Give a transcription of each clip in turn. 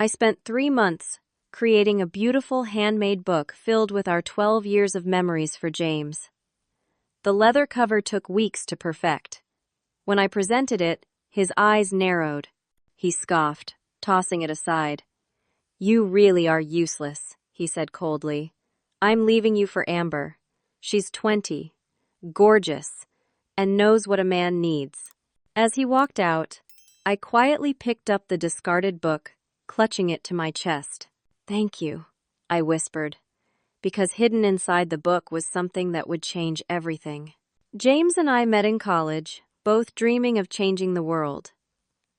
I spent 3 months creating a beautiful handmade book filled with our 12 years of memories for James. The leather cover took weeks to perfect. When I presented it, his eyes narrowed. He scoffed, tossing it aside. "You really are useless," he said coldly. "I'm leaving you for Amber. She's 20, gorgeous, and knows what a man needs." As he walked out, I quietly picked up the discarded book, clutching it to my chest. "Thank you," I whispered, because hidden inside the book was something that would change everything. James and I met in college, both dreaming of changing the world.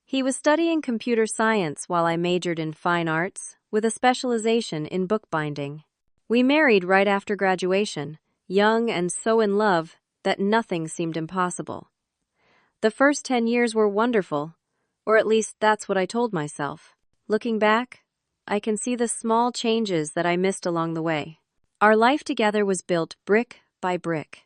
He was studying computer science while I majored in fine arts, with a specialization in bookbinding. We married right after graduation, young and so in love that nothing seemed impossible. The first 10 years were wonderful, or at least that's what I told myself. Looking back, I can see the small changes that I missed along the way. Our life together was built brick by brick.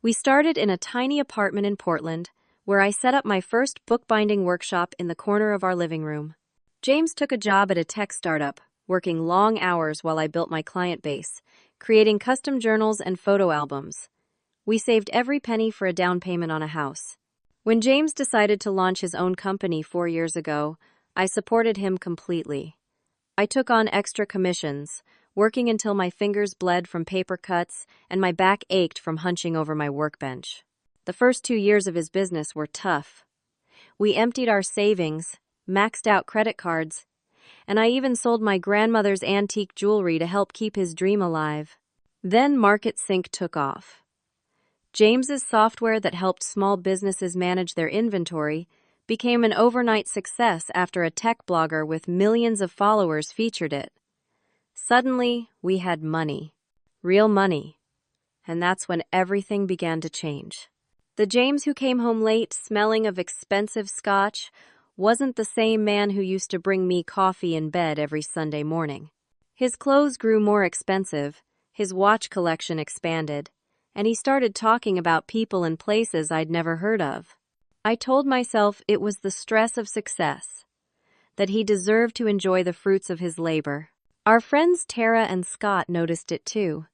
We started in a tiny apartment in Portland, where I set up my first bookbinding workshop in the corner of our living room. James took a job at a tech startup, working long hours while I built my client base, creating custom journals and photo albums. We saved every penny for a down payment on a house. When James decided to launch his own company 4 years ago, I supported him completely. I took on extra commissions, working until my fingers bled from paper cuts and my back ached from hunching over my workbench. The first 2 years of his business were tough. We emptied our savings, maxed out credit cards, and I even sold my grandmother's antique jewelry to help keep his dream alive. Then Market Sync took off. James's software that helped small businesses manage their inventory became an overnight success after a tech blogger with millions of followers featured it. Suddenly, we had money. Real money. And that's when everything began to change. The James who came home late, smelling of expensive scotch, wasn't the same man who used to bring me coffee in bed every Sunday morning. His clothes grew more expensive, his watch collection expanded, and he started talking about people and places I'd never heard of. I told myself it was the stress of success, that he deserved to enjoy the fruits of his labor. Our friends Tara and Scott noticed it too.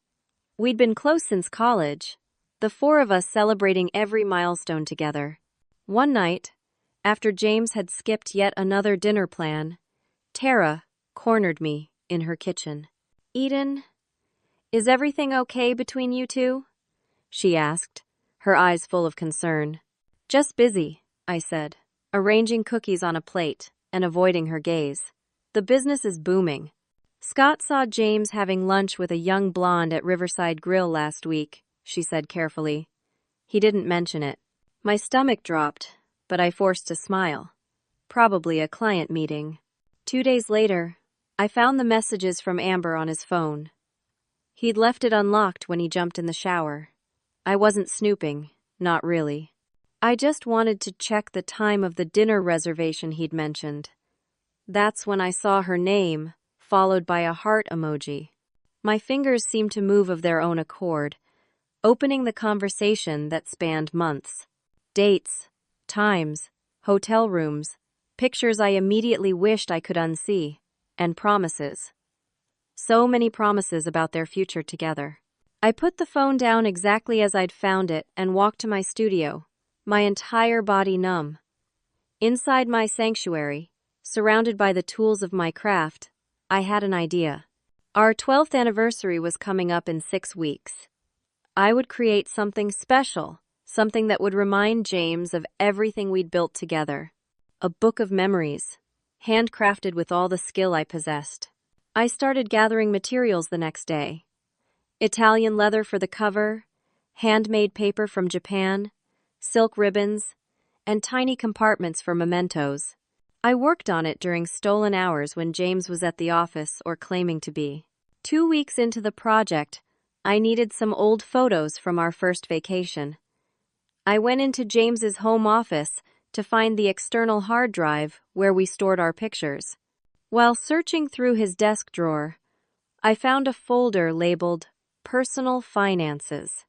We'd been close since college, the 4 of us celebrating every milestone together. One night, after James had skipped yet another dinner plan, Tara cornered me in her kitchen. "Eden, is everything okay between you two?" she asked, her eyes full of concern. "Just busy," I said, arranging cookies on a plate and avoiding her gaze. "The business is booming." "Scott saw James having lunch with a young blonde at Riverside Grill last week," she said carefully. "He didn't mention it." My stomach dropped, but I forced a smile. Probably a client meeting. 2 days later, I found the messages from Amber on his phone. He'd left it unlocked when he jumped in the shower. I wasn't snooping, not really. I just wanted to check the time of the dinner reservation he'd mentioned. That's when I saw her name, followed by a heart emoji. My fingers seemed to move of their own accord, opening the conversation that spanned months. Dates, times, hotel rooms, pictures I immediately wished I could unsee, and promises. So many promises about their future together. I put the phone down exactly as I'd found it and walked to my studio, my entire body numb. Inside my sanctuary, surrounded by the tools of my craft, I had an idea. Our 12th anniversary was coming up in 6 weeks. I would create something special, something that would remind James of everything we'd built together. A book of memories, handcrafted with all the skill I possessed. I started gathering materials the next day. Italian leather for the cover, handmade paper from Japan, silk ribbons, and tiny compartments for mementos. I worked on it during stolen hours when James was at the office or claiming to be. 2 weeks into the project, I needed some old photos from our first vacation. I went into James's home office to find the external hard drive where we stored our pictures. While searching through his desk drawer, I found a folder labeled Personal Finances.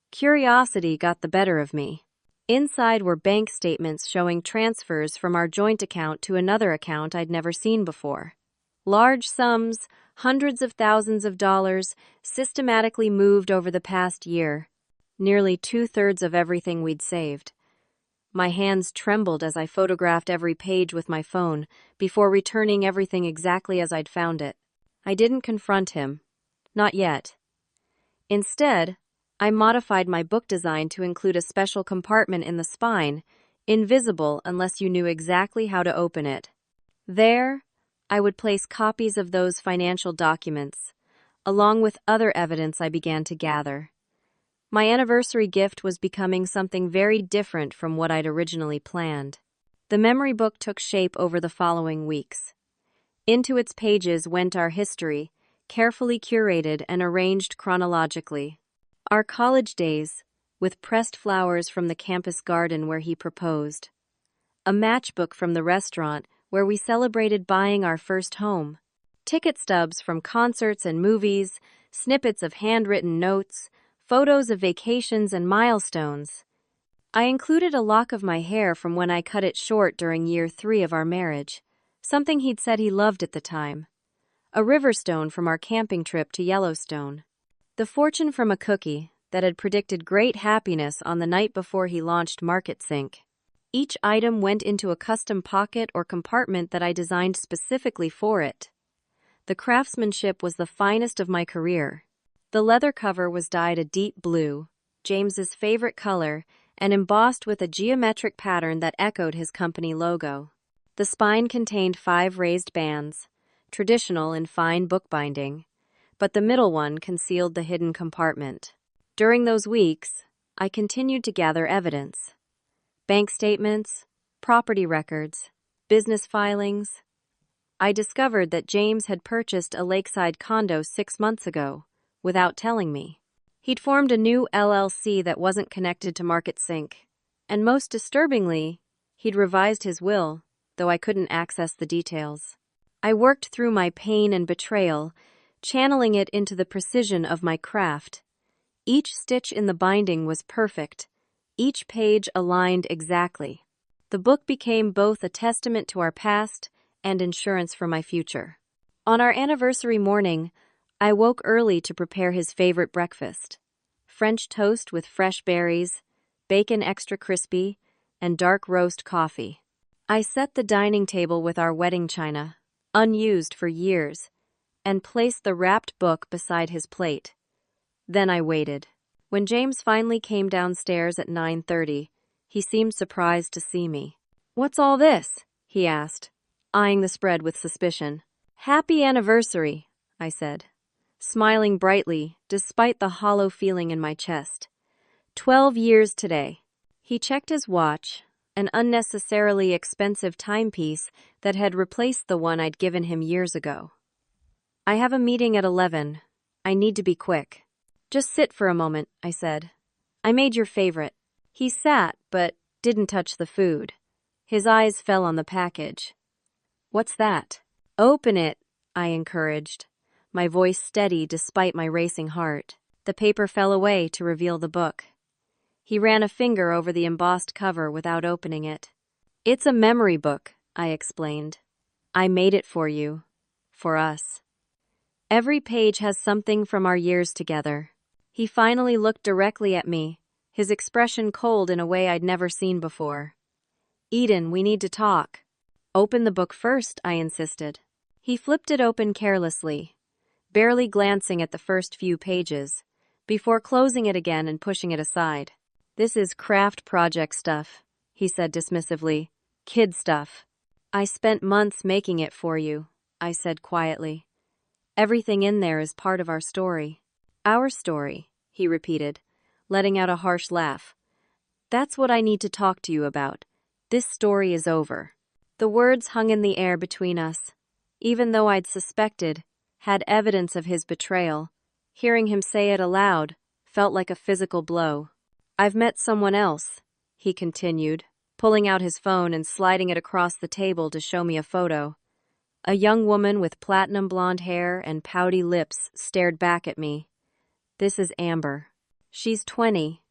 Curiosity got the better of me. Inside were bank statements showing transfers from our joint account to another account I'd never seen before. Large sums, hundreds of thousands of dollars, systematically moved over the past year. Nearly 2/3 of everything we'd saved. My hands trembled as I photographed every page with my phone before returning everything exactly as I'd found it. I didn't confront him. Not yet. Instead, I modified my book design to include a special compartment in the spine, invisible unless you knew exactly how to open it. There, I would place copies of those financial documents, along with other evidence I began to gather. My anniversary gift was becoming something very different from what I'd originally planned. The memory book took shape over the following weeks. Into its pages went our history, carefully curated and arranged chronologically. Our college days, with pressed flowers from the campus garden where he proposed. A matchbook from the restaurant where we celebrated buying our first home. Ticket stubs from concerts and movies, snippets of handwritten notes, photos of vacations and milestones. I included a lock of my hair from when I cut it short during year 3 of our marriage, something he'd said he loved at the time. A river stone from our camping trip to Yellowstone. The fortune from a cookie that had predicted great happiness on the night before he launched MarketSync. Each item went into a custom pocket or compartment that I designed specifically for it. The craftsmanship was the finest of my career. The leather cover was dyed a deep blue, James's favorite color, and embossed with a geometric pattern that echoed his company logo. The spine contained 5 raised bands, traditional in fine bookbinding, but the middle one concealed the hidden compartment. During those weeks, I continued to gather evidence. Bank statements, property records, business filings. I discovered that James had purchased a lakeside condo 6 months ago, without telling me. He'd formed a new LLC that wasn't connected to MarketSync, and most disturbingly, he'd revised his will, though I couldn't access the details. I worked through my pain and betrayal, channeling it into the precision of my craft. Each stitch in the binding was perfect, each page aligned exactly. The book became both a testament to our past and insurance for my future. On our anniversary morning, I woke early to prepare his favorite breakfast. French toast with fresh berries, bacon extra crispy, and dark roast coffee. I set the dining table with our wedding china, unused for years, and placed the wrapped book beside his plate. Then I waited. When James finally came downstairs at 9:30, he seemed surprised to see me. "What's all this?" he asked, eyeing the spread with suspicion. "Happy anniversary," I said, smiling brightly despite the hollow feeling in my chest. 12 years today. He checked his watch, an unnecessarily expensive timepiece that had replaced the one I'd given him years ago. "I have a meeting at 11. I need to be quick." "Just sit for a moment," I said. "I made your favorite." He sat, but didn't touch the food. His eyes fell on the package. "What's that?" "Open it," I encouraged, my voice steady despite my racing heart. The paper fell away to reveal the book. He ran a finger over the embossed cover without opening it. "It's a memory book," I explained. "I made it for you. For us. Every page has something from our years together." He finally looked directly at me, his expression cold in a way I'd never seen before. "Eden, we need to talk." "Open the book first," I insisted. He flipped it open carelessly, barely glancing at the first few pages, before closing it again and pushing it aside. "This is craft project stuff," he said dismissively. "Kid stuff." "I spent months making it for you," I said quietly. "Everything in there is part of our story." "Our story," he repeated, letting out a harsh laugh. "That's what I need to talk to you about. This story is over." The words hung in the air between us. Even though I'd suspected, had evidence of his betrayal, hearing him say it aloud felt like a physical blow. "I've met someone else," he continued, pulling out his phone and sliding it across the table to show me a photo. A young woman with platinum blonde hair and pouty lips stared back at me. "This is Amber. She's 20.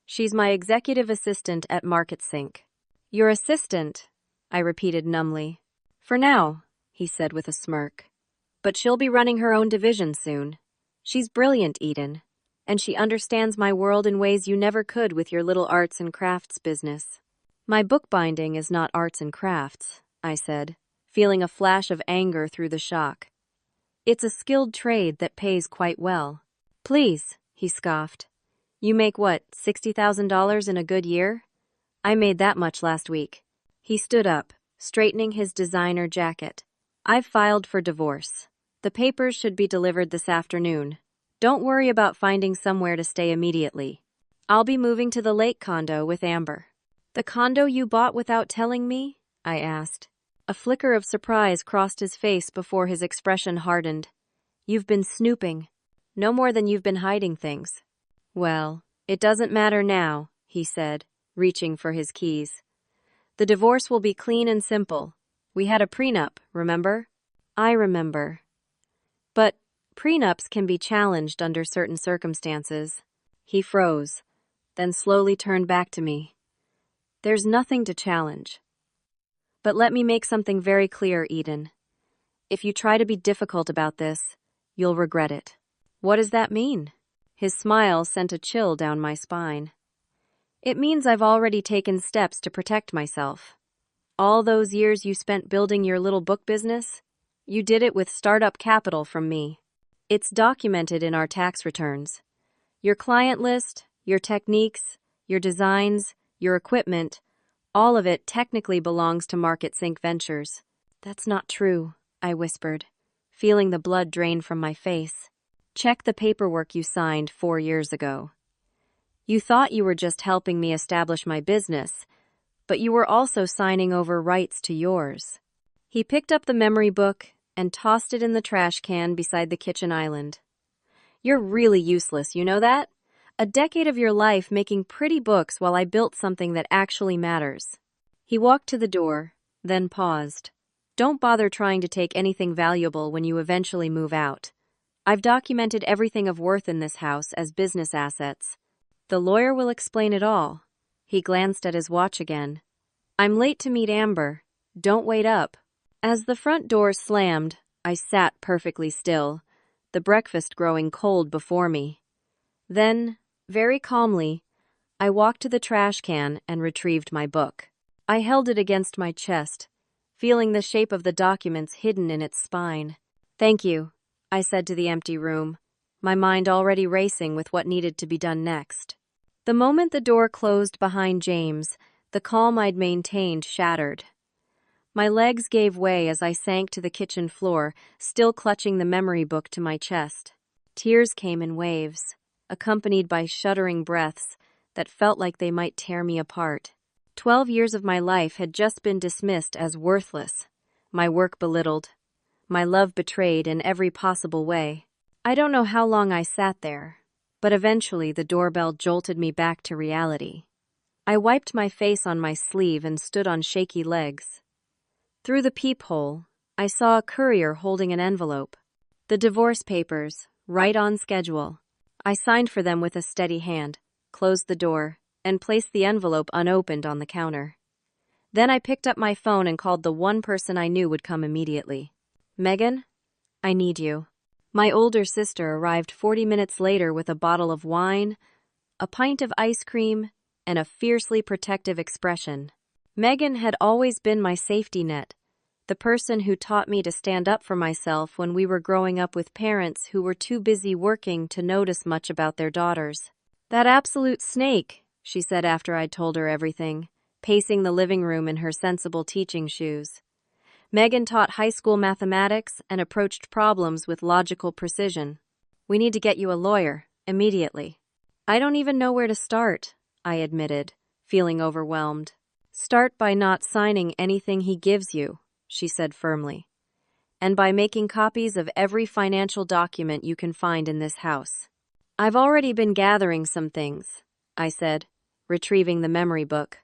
She's my executive assistant at MarketSync." "Your assistant," I repeated numbly. "For now," he said with a smirk. But she'll be running her own division soon. She's brilliant, Eden, and she understands my world in ways you never could with your little arts and crafts business. My bookbinding is not arts and crafts, I said, feeling a flash of anger through the shock. It's a skilled trade that pays quite well. Please, he scoffed. You make what, $60,000 in a good year? I made that much last week. He stood up, straightening his designer jacket. I've filed for divorce. The papers should be delivered this afternoon. Don't worry about finding somewhere to stay immediately. I'll be moving to the lake condo with Amber. The condo you bought without telling me? I asked. A flicker of surprise crossed his face before his expression hardened. You've been snooping. No more than you've been hiding things. Well, it doesn't matter now, he said, reaching for his keys. The divorce will be clean and simple. We had a prenup, remember? I remember. But prenups can be challenged under certain circumstances. He froze, then slowly turned back to me. There's nothing to challenge. But let me make something very clear, Eden. If you try to be difficult about this, you'll regret it. What does that mean? His smile sent a chill down my spine. It means I've already taken steps to protect myself. All those years you spent building your little book business, you did it with startup capital from me. It's documented in our tax returns. Your client list, your techniques, your designs, your equipment, all of it technically belongs to Market Sync Ventures. That's not true, I whispered, feeling the blood drain from my face. Check the paperwork you signed 4 years ago. You thought you were just helping me establish my business, but you were also signing over rights to yours. He picked up the memory book and tossed it in the trash can beside the kitchen island. You're really useless, you know that? A decade of your life making pretty books while I built something that actually matters. He walked to the door, then paused. Don't bother trying to take anything valuable when you eventually move out. I've documented everything of worth in this house as business assets. The lawyer will explain it all. He glanced at his watch again. I'm late to meet Amber. Don't wait up. As the front door slammed, I sat perfectly still, the breakfast growing cold before me. Then, very calmly, I walked to the trash can and retrieved my book. I held it against my chest, feeling the shape of the documents hidden in its spine. Thank you, I said to the empty room, my mind already racing with what needed to be done next. The moment the door closed behind James, the calm I'd maintained shattered. My legs gave way as I sank to the kitchen floor, still clutching the memory book to my chest. Tears came in waves, accompanied by shuddering breaths that felt like they might tear me apart. 12 years of my life had just been dismissed as worthless, my work belittled, my love betrayed in every possible way. I don't know how long I sat there, but eventually the doorbell jolted me back to reality. I wiped my face on my sleeve and stood on shaky legs. Through the peephole, I saw a courier holding an envelope. The divorce papers, right on schedule. I signed for them with a steady hand, closed the door, and placed the envelope unopened on the counter. Then I picked up my phone and called the one person I knew would come immediately. Megan, I need you. My older sister arrived 40 minutes later with a bottle of wine, a pint of ice cream, and a fiercely protective expression. Megan had always been my safety net, the person who taught me to stand up for myself when we were growing up with parents who were too busy working to notice much about their daughters. That absolute snake, she said after I'd told her everything, pacing the living room in her sensible teaching shoes. Megan taught high school mathematics and approached problems with logical precision. We need to get you a lawyer, immediately. I don't even know where to start, I admitted, feeling overwhelmed. Start by not signing anything he gives you, she said firmly, and by making copies of every financial document you can find in this house. I've already been gathering some things, I said, retrieving the memory book.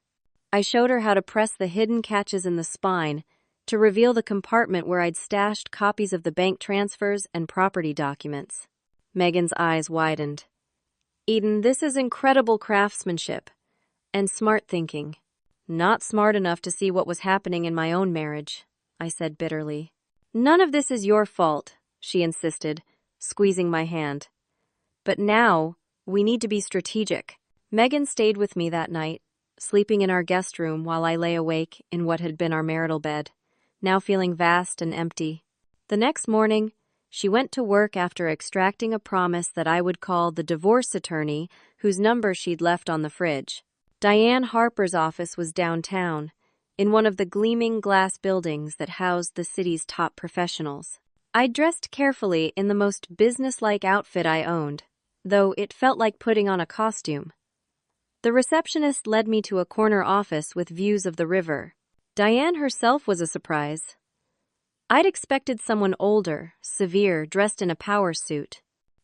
I showed her how to press the hidden catches in the spine to reveal the compartment where I'd stashed copies of the bank transfers and property documents. Megan's eyes widened. Eden, this is incredible craftsmanship and smart thinking. Not smart enough to see what was happening in my own marriage, I said bitterly. None of this is your fault, she insisted, squeezing my hand. But now, we need to be strategic. Megan stayed with me that night, sleeping in our guest room while I lay awake in what had been our marital bed, now feeling vast and empty. The next morning, she went to work after extracting a promise that I would call the divorce attorney whose number she'd left on the fridge. Diane Harper's office was downtown, in one of the gleaming glass buildings that housed the city's top professionals. I dressed carefully in the most businesslike outfit I owned, though it felt like putting on a costume. The receptionist led me to a corner office with views of the river. Diane herself was a surprise. I'd expected someone older, severe, dressed in a power suit.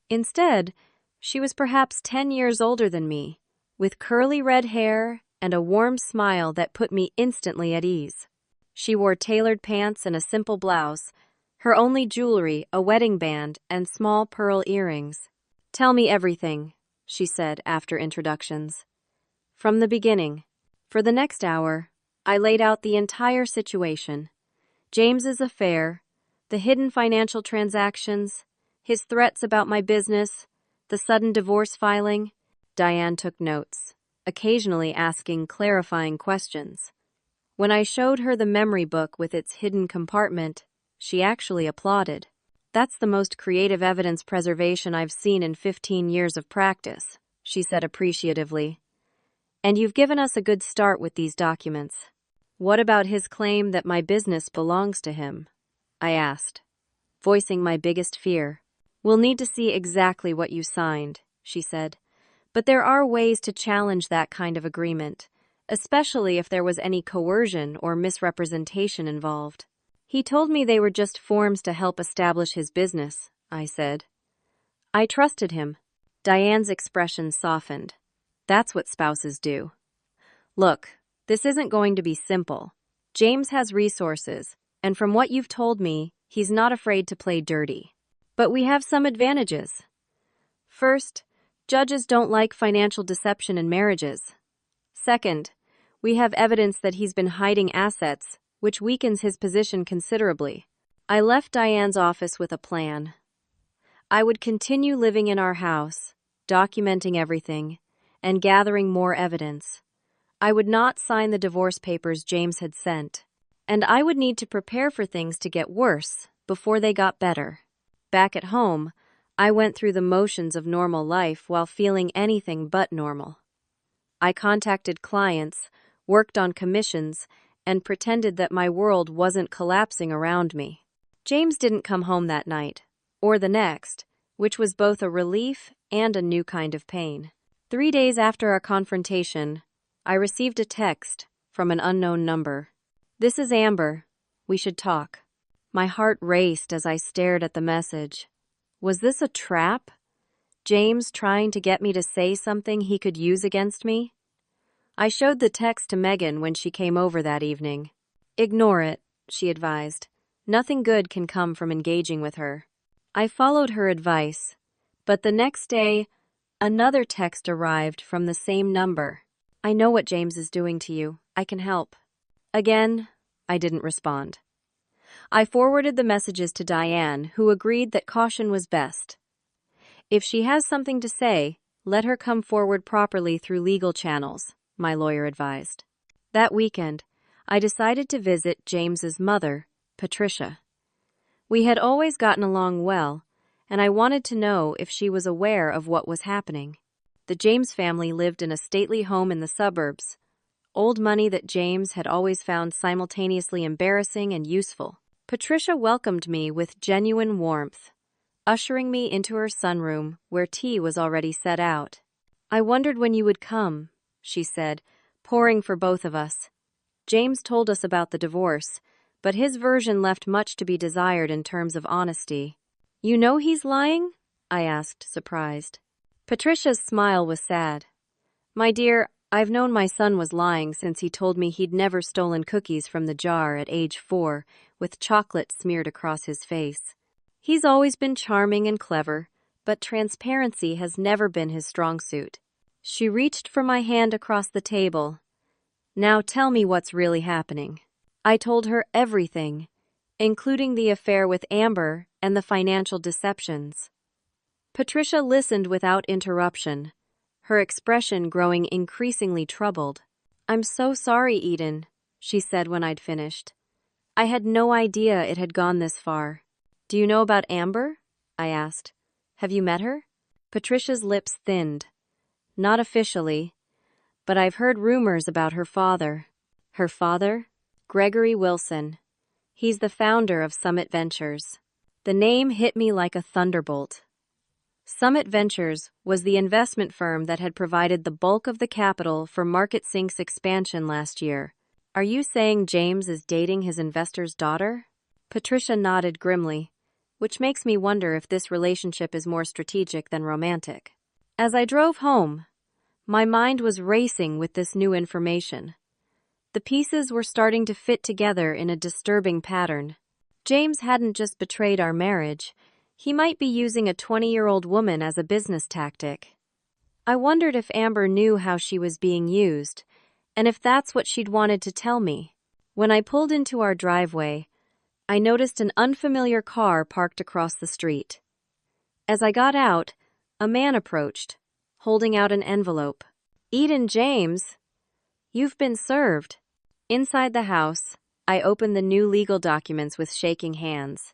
Instead, she was perhaps 10 years older than me, with curly red hair and a warm smile that put me instantly at ease. She wore tailored pants and a simple blouse, her only jewelry a wedding band and small pearl earrings. "Tell me everything," she said after introductions. From the beginning. For the next hour, I laid out the entire situation. James's affair, the hidden financial transactions, his threats about my business, the sudden divorce filing. Diane took notes, occasionally asking clarifying questions. When I showed her the memory book with its hidden compartment, she actually applauded. "That's the most creative evidence preservation I've seen in 15 years of practice," she said appreciatively. "And you've given us a good start with these documents." "What about his claim that my business belongs to him?" I asked, voicing my biggest fear. "We'll need to see exactly what you signed," she said. "But there are ways to challenge that kind of agreement, especially if there was any coercion or misrepresentation involved." "He told me they were just forms to help establish his business," I said. I trusted him. Diane's expression softened. "That's what spouses do." "Look, this isn't going to be simple. James has resources, and from what you've told me, he's not afraid to play dirty. But we have some advantages. First, judges don't like financial deception in marriages. Second, we have evidence that he's been hiding assets, which weakens his position considerably." I left Diane's office with a plan. I would continue living in our house, documenting everything, and gathering more evidence. I would not sign the divorce papers James had sent, and I would need to prepare for things to get worse before they got better. Back at home, I went through the motions of normal life while feeling anything but normal. I contacted clients, worked on commissions, and pretended that my world wasn't collapsing around me. James didn't come home that night, or the next, which was both a relief and a new kind of pain. 3 days after our confrontation, I received a text from an unknown number. "This is Amber. We should talk." My heart raced as I stared at the message. Was this a trap? James trying to get me to say something he could use against me? I showed the text to Megan when she came over that evening. "Ignore it," she advised. "Nothing good can come from engaging with her." I followed her advice, but the next day, another text arrived from the same number. "I know what James is doing to you. I can help." Again, I didn't respond. I forwarded the messages to Diane, who agreed that caution was best. "If she has something to say, let her come forward properly through legal channels," my lawyer advised. That weekend, I decided to visit James's mother, Patricia. We had always gotten along well, and I wanted to know if she was aware of what was happening. The James family lived in a stately home in the suburbs, old money that James had always found simultaneously embarrassing and useful. Patricia welcomed me with genuine warmth, ushering me into her sunroom where tea was already set out. "I wondered when you would come," she said, pouring for both of us. James told us about the divorce, but his version left much to be desired in terms of honesty. "You know he's lying?" I asked, surprised. Patricia's smile was sad. "My dear, I've known my son was lying since he told me he'd never stolen cookies from the jar at age 4, with chocolate smeared across his face. He's always been charming and clever, but transparency has never been his strong suit." She reached for my hand across the table. "Now tell me what's really happening." I told her everything, including the affair with Amber and the financial deceptions. Patricia listened without interruption, her expression growing increasingly troubled. "I'm so sorry, Eden," she said when I'd finished. "I had no idea it had gone this far." "Do you know about Amber?" I asked. "Have you met her?" Patricia's lips thinned. "Not officially, but I've heard rumors about her father." "Her father?" "Gregory Wilson. He's the founder of Summit Ventures." The name hit me like a thunderbolt. Summit Ventures was the investment firm that had provided the bulk of the capital for MarketSync's expansion last year. "Are you saying James is dating his investor's daughter?" Patricia nodded grimly, which makes me wonder if this relationship is more strategic than romantic. As I drove home, my mind was racing with this new information. The pieces were starting to fit together in a disturbing pattern. James hadn't just betrayed our marriage. He might be using a 20-year-old woman as a business tactic. I wondered if Amber knew how she was being used, and if that's what she'd wanted to tell me. When I pulled into our driveway, I noticed an unfamiliar car parked across the street. As I got out, a man approached, holding out an envelope. "Eden James, you've been served." Inside the house, I opened the new legal documents with shaking hands.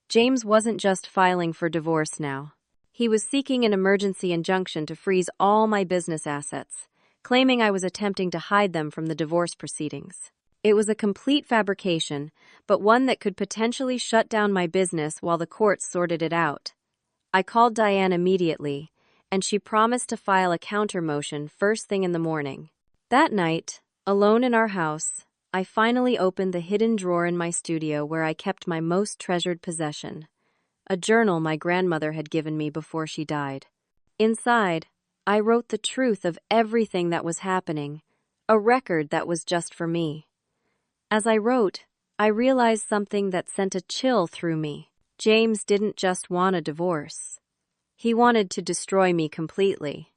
James wasn't just filing for divorce now. He was seeking an emergency injunction to freeze all my business assets, claiming I was attempting to hide them from the divorce proceedings. It was a complete fabrication, but one that could potentially shut down my business while the courts sorted it out. I called Diane immediately, and she promised to file a counter motion first thing in the morning. That night, alone in our house, I finally opened the hidden drawer in my studio where I kept my most treasured possession, a journal my grandmother had given me before she died. Inside, I wrote the truth of everything that was happening, a record that was just for me. As I wrote, I realized something that sent a chill through me. James didn't just want a divorce. He wanted to destroy me completely.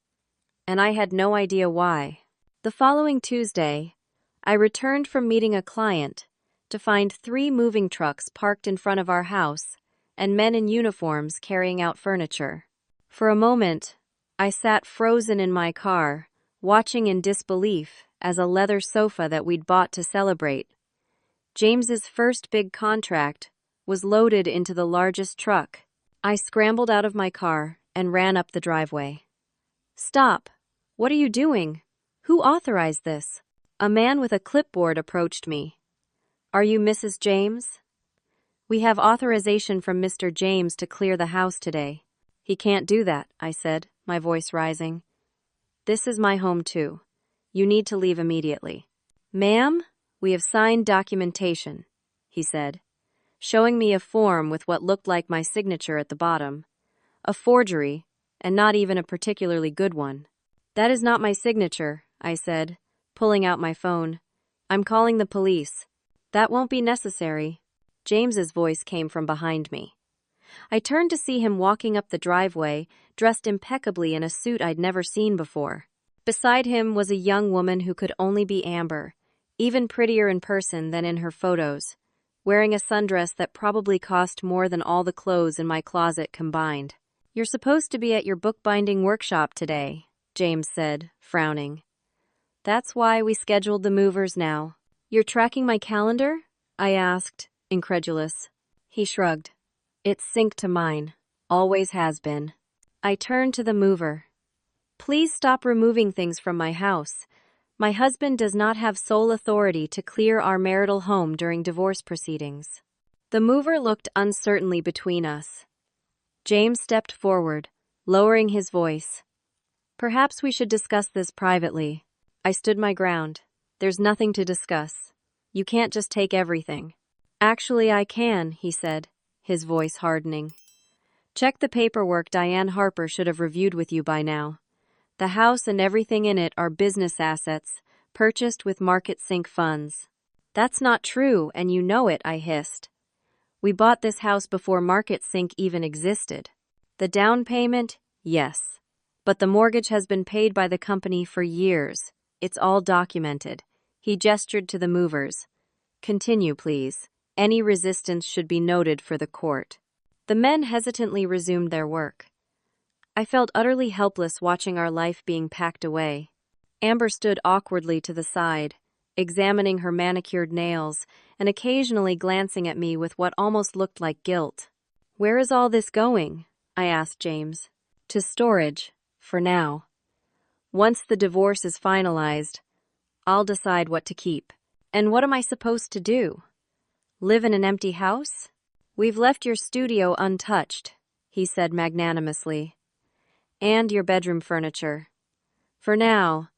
And I had no idea why. The following Tuesday, I returned from meeting a client to find 3 moving trucks parked in front of our house and men in uniforms carrying out furniture. For a moment, I sat frozen in my car, watching in disbelief as a leather sofa that we'd bought to celebrate. James's first big contract was loaded into the largest truck. I scrambled out of my car and ran up the driveway. "Stop! What are you doing? Who authorized this?" A man with a clipboard approached me. "Are you Mrs. James?" "We have authorization from Mr. James to clear the house today." "He can't do that," I said, my voice rising. "This is my home too. You need to leave immediately." "Ma'am, we have signed documentation," he said, showing me a form with what looked like my signature at the bottom. A forgery, and not even a particularly good one. "That is not my signature," I said, pulling out my phone. "I'm calling the police." "That won't be necessary." James's voice came from behind me. I turned to see him walking up the driveway, dressed impeccably in a suit I'd never seen before. Beside him was a young woman who could only be Amber, even prettier in person than in her photos, wearing a sundress that probably cost more than all the clothes in my closet combined. "You're supposed to be at your bookbinding workshop today," James said, frowning. "That's why we scheduled the movers now." "You're tracking my calendar?" I asked, incredulous. He shrugged. "It's synced to mine. Always has been." I turned to the mover. "Please stop removing things from my house. My husband does not have sole authority to clear our marital home during divorce proceedings." The mover looked uncertainly between us. James stepped forward, lowering his voice. "Perhaps we should discuss this privately." I stood my ground. "There's nothing to discuss. You can't just take everything." "Actually, I can," he said, his voice hardening. "Check the paperwork Diane Harper should have reviewed with you by now. The house and everything in it are business assets, purchased with MarketSync funds." "That's not true, and you know it," I hissed. "We bought this house before MarketSync even existed." "The down payment? Yes. But the mortgage has been paid by the company for years. It's all documented." He gestured to the movers. "Continue, please." Any resistance should be noted for the court. The men hesitantly resumed their work. I felt utterly helpless watching our life being packed away. Amber stood awkwardly to the side, examining her manicured nails and occasionally glancing at me with what almost looked like guilt. "Where is all this going?" I asked James. "To storage, for now. Once the divorce is finalized, I'll decide what to keep." "And what am I supposed to do? Live in an empty house?" "We've left your studio untouched," he said magnanimously. "And your bedroom furniture. For now,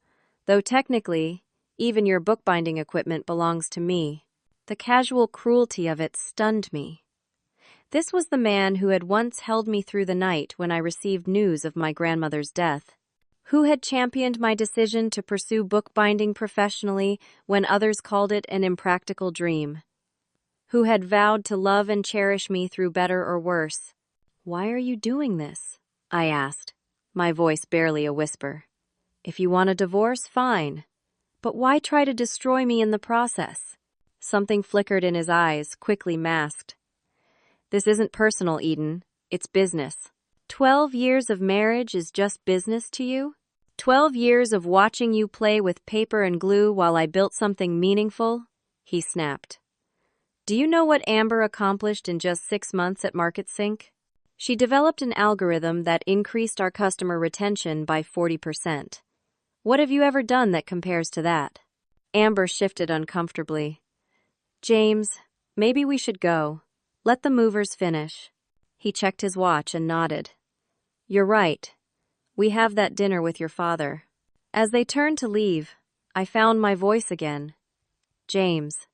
though technically, even your bookbinding equipment belongs to me." The casual cruelty of it stunned me. This was the man who had once held me through the night when I received news of my grandmother's death, who had championed my decision to pursue bookbinding professionally when others called it an impractical dream, who had vowed to love and cherish me through better or worse. "Why are you doing this?" I asked, my voice barely a whisper. "If you want a divorce, fine. But why try to destroy me in the process?" Something flickered in his eyes, quickly masked. "This isn't personal, Eden. It's business. 12 years of marriage is just business to you? 12 years of watching you play with paper and glue while I built something meaningful?" he snapped. "Do you know what Amber accomplished in just 6 months at MarketSync? She developed an algorithm that increased our customer retention by 40%. What have you ever done that compares to that?" Amber shifted uncomfortably. "James, maybe we should go. Let the movers finish." He checked his watch and nodded. "You're right. We have that dinner with your father." As they turned to leave, I found my voice again. "James,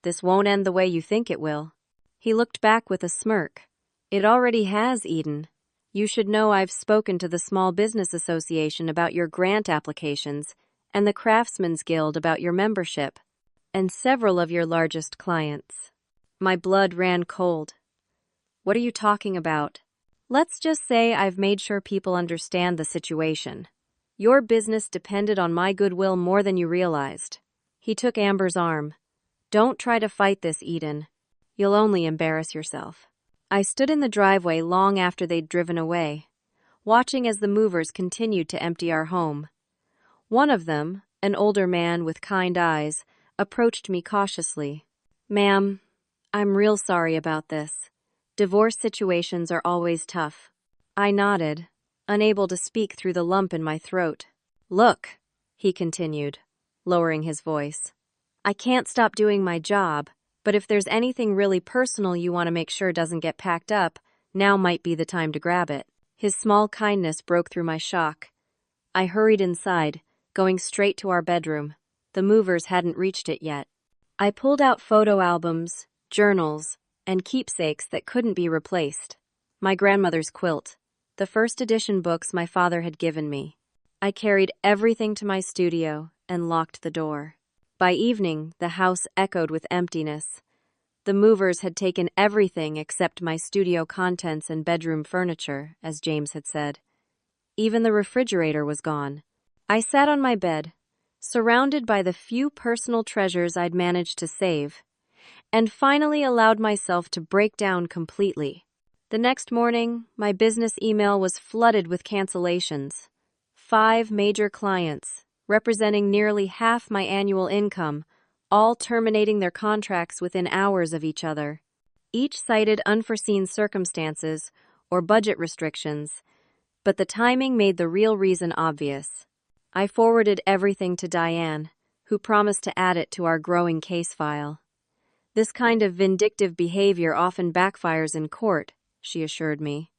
this won't end the way you think it will." He looked back with a smirk. "It already has, Eden. You should know I've spoken to the Small Business Association about your grant applications and the Craftsman's Guild about your membership, and several of your largest clients." My blood ran cold. "What are you talking about?" "Let's just say I've made sure people understand the situation. Your business depended on my goodwill more than you realized." He took Amber's arm. "Don't try to fight this, Eden. You'll only embarrass yourself." I stood in the driveway long after they'd driven away, watching as the movers continued to empty our home. One of them, an older man with kind eyes, approached me cautiously. "Ma'am, I'm real sorry about this. Divorce situations are always tough." I nodded, unable to speak through the lump in my throat. "Look," he continued, lowering his voice, "I can't stop doing my job, but if there's anything really personal you want to make sure doesn't get packed up, now might be the time to grab it." His small kindness broke through my shock. I hurried inside, going straight to our bedroom. The movers hadn't reached it yet. I pulled out photo albums, journals, and keepsakes that couldn't be replaced. My grandmother's quilt, the first edition books my father had given me. I carried everything to my studio and locked the door. By evening, the house echoed with emptiness. The movers had taken everything except my studio contents and bedroom furniture, as James had said. Even the refrigerator was gone. I sat on my bed, surrounded by the few personal treasures I'd managed to save, and finally allowed myself to break down completely. The next morning, my business email was flooded with cancellations. 5 major clients, representing nearly half my annual income, all terminating their contracts within hours of each other. Each cited unforeseen circumstances or budget restrictions, but the timing made the real reason obvious. I forwarded everything to Diane, who promised to add it to our growing case file. "This kind of vindictive behavior often backfires in court," she assured me.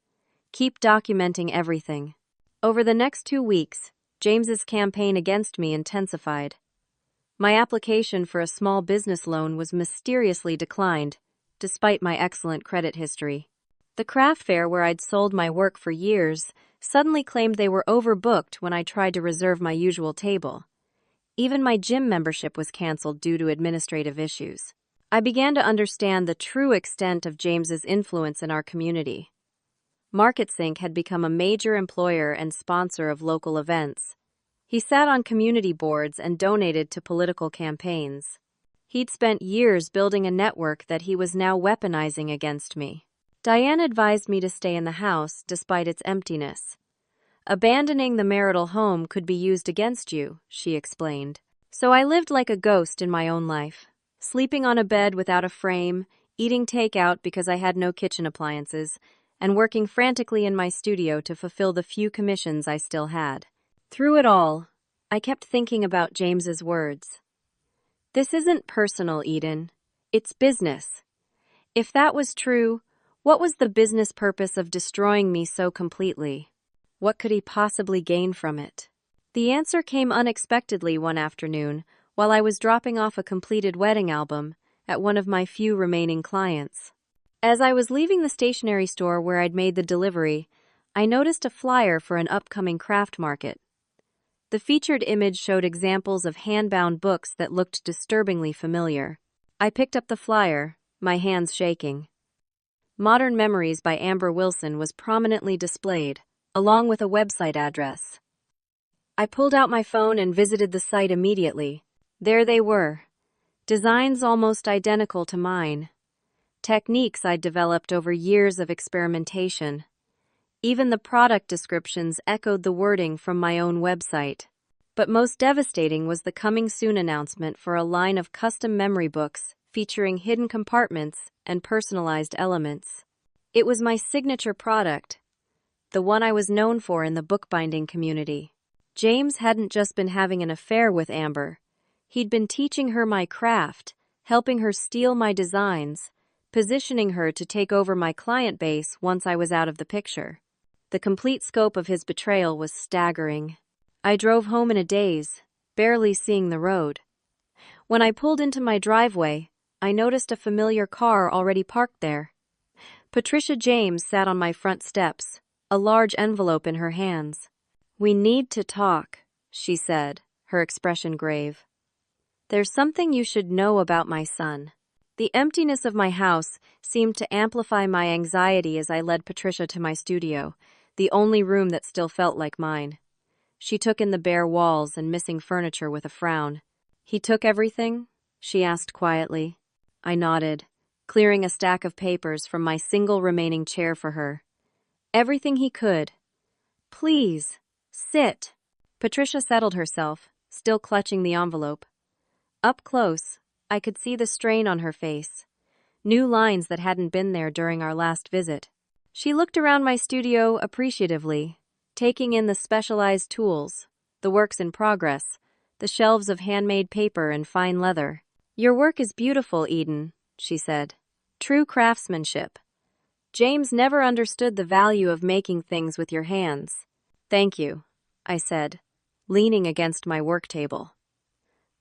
"Keep documenting everything." Over the next 2 weeks, James's campaign against me intensified. My application for a small business loan was mysteriously declined, despite my excellent credit history. The craft fair where I'd sold my work for years suddenly claimed they were overbooked when I tried to reserve my usual table. Even my gym membership was canceled due to administrative issues. I began to understand the true extent of James's influence in our community. MarketSync had become a major employer and sponsor of local events. He sat on community boards and donated to political campaigns. He'd spent years building a network that he was now weaponizing against me. Diane advised me to stay in the house despite its emptiness. Abandoning the marital home could be used against you, she explained. So I lived like a ghost in my own life, sleeping on a bed without a frame, eating takeout because I had no kitchen appliances, and working frantically in my studio to fulfill the few commissions I still had. Through it all, I kept thinking about James's words. This isn't personal, Eden. It's business. If that was true, what was the business purpose of destroying me so completely? What could he possibly gain from it? The answer came unexpectedly one afternoon while I was dropping off a completed wedding album at one of my few remaining clients. As I was leaving the stationery store where I'd made the delivery, I noticed a flyer for an upcoming craft market. The featured image showed examples of hand-bound books that looked disturbingly familiar. I picked up the flyer, my hands shaking. Modern Memories by Amber Wilson was prominently displayed, along with a website address. I pulled out my phone and visited the site immediately. There they were, designs almost identical to mine, techniques I'd developed over years of experimentation. Even the product descriptions echoed the wording from my own website. But most devastating was the coming soon announcement for a line of custom memory books featuring hidden compartments and personalized elements. It was my signature product, the one I was known for in the bookbinding community. James hadn't just been having an affair with Amber. He'd been teaching her my craft, helping her steal my designs, positioning her to take over my client base once I was out of the picture. The complete scope of his betrayal was staggering. I drove home in a daze, barely seeing the road. When I pulled into my driveway, I noticed a familiar car already parked there. Patricia James sat on my front steps, a large envelope in her hands. "We need to talk," she said, her expression grave. "There's something you should know about my son." The emptiness of my house seemed to amplify my anxiety as I led Patricia to my studio, the only room that still felt like mine. She took in the bare walls and missing furniture with a frown. "He took everything?" she asked quietly. I nodded, clearing a stack of papers from my single remaining chair for her. "Everything he could. Please, sit." Patricia settled herself, still clutching the envelope. Up close, I could see the strain on her face, new lines that hadn't been there during our last visit. She looked around my studio appreciatively, taking in the specialized tools, the works in progress, the shelves of handmade paper and fine leather. "Your work is beautiful, Eden," she said. "True craftsmanship. James never understood the value of making things with your hands." "Thank you," I said, leaning against my work table.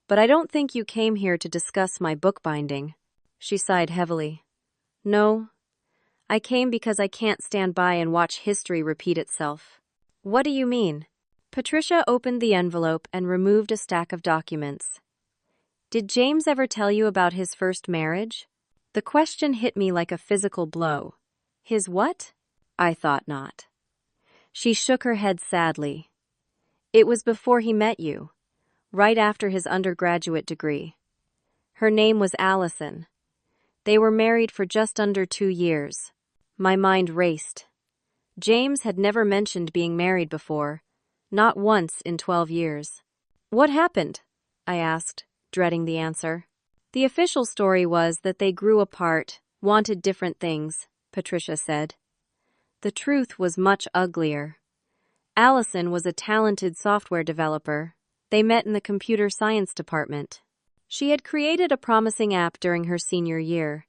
"But I don't think you came here to discuss my bookbinding." She sighed heavily. "No, I came because I can't stand by and watch history repeat itself." "What do you mean?" Patricia opened the envelope and removed a stack of documents. "Did James ever tell you about his first marriage?" The question hit me like a physical blow. "His what?" I thought not. She shook her head sadly. "It was before he met you, right after his undergraduate degree. Her name was Allison. They were married for just under 2 years. My mind raced. James had never mentioned being married before, not once in 12 years. "What happened?" I asked, dreading the answer. "The official story was that they grew apart, wanted different things," Patricia said. The truth was much uglier. Allison was a talented software developer. They met in the computer science department. She had created a promising app during her senior year,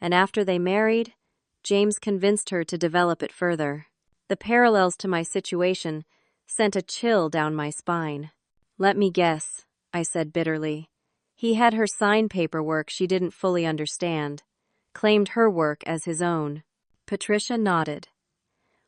and after they married, James convinced her to develop it further. The parallels to my situation sent a chill down my spine. "Let me guess," I said bitterly. "He had her sign paperwork she didn't fully understand, claimed her work as his own." Patricia nodded.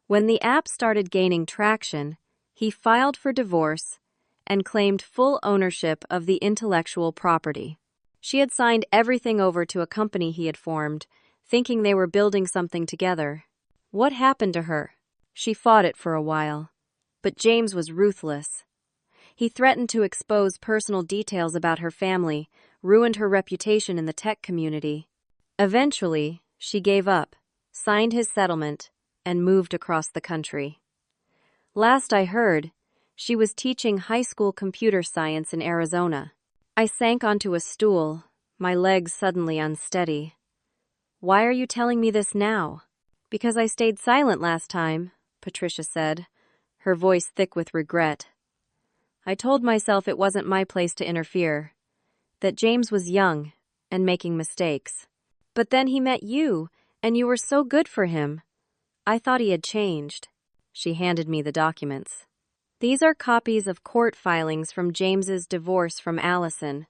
When the app started gaining traction, he filed for divorce and claimed full ownership of the intellectual property. She had signed everything over to a company he had formed, thinking they were building something together. What happened to her? She fought it for a while. But James was ruthless. He threatened to expose personal details about her family, ruined her reputation in the tech community. Eventually, she gave up, signed his settlement, and moved across the country. Last I heard, she was teaching high school computer science in Arizona. I sank onto a stool, my legs suddenly unsteady. Why are you telling me this now? Because I stayed silent last time, Patricia said, her voice thick with regret. I told myself it wasn't my place to interfere, that James was young and making mistakes. But then he met you, and you were so good for him. I thought he had changed. She handed me the documents. These are copies of court filings from James's divorce from Allison.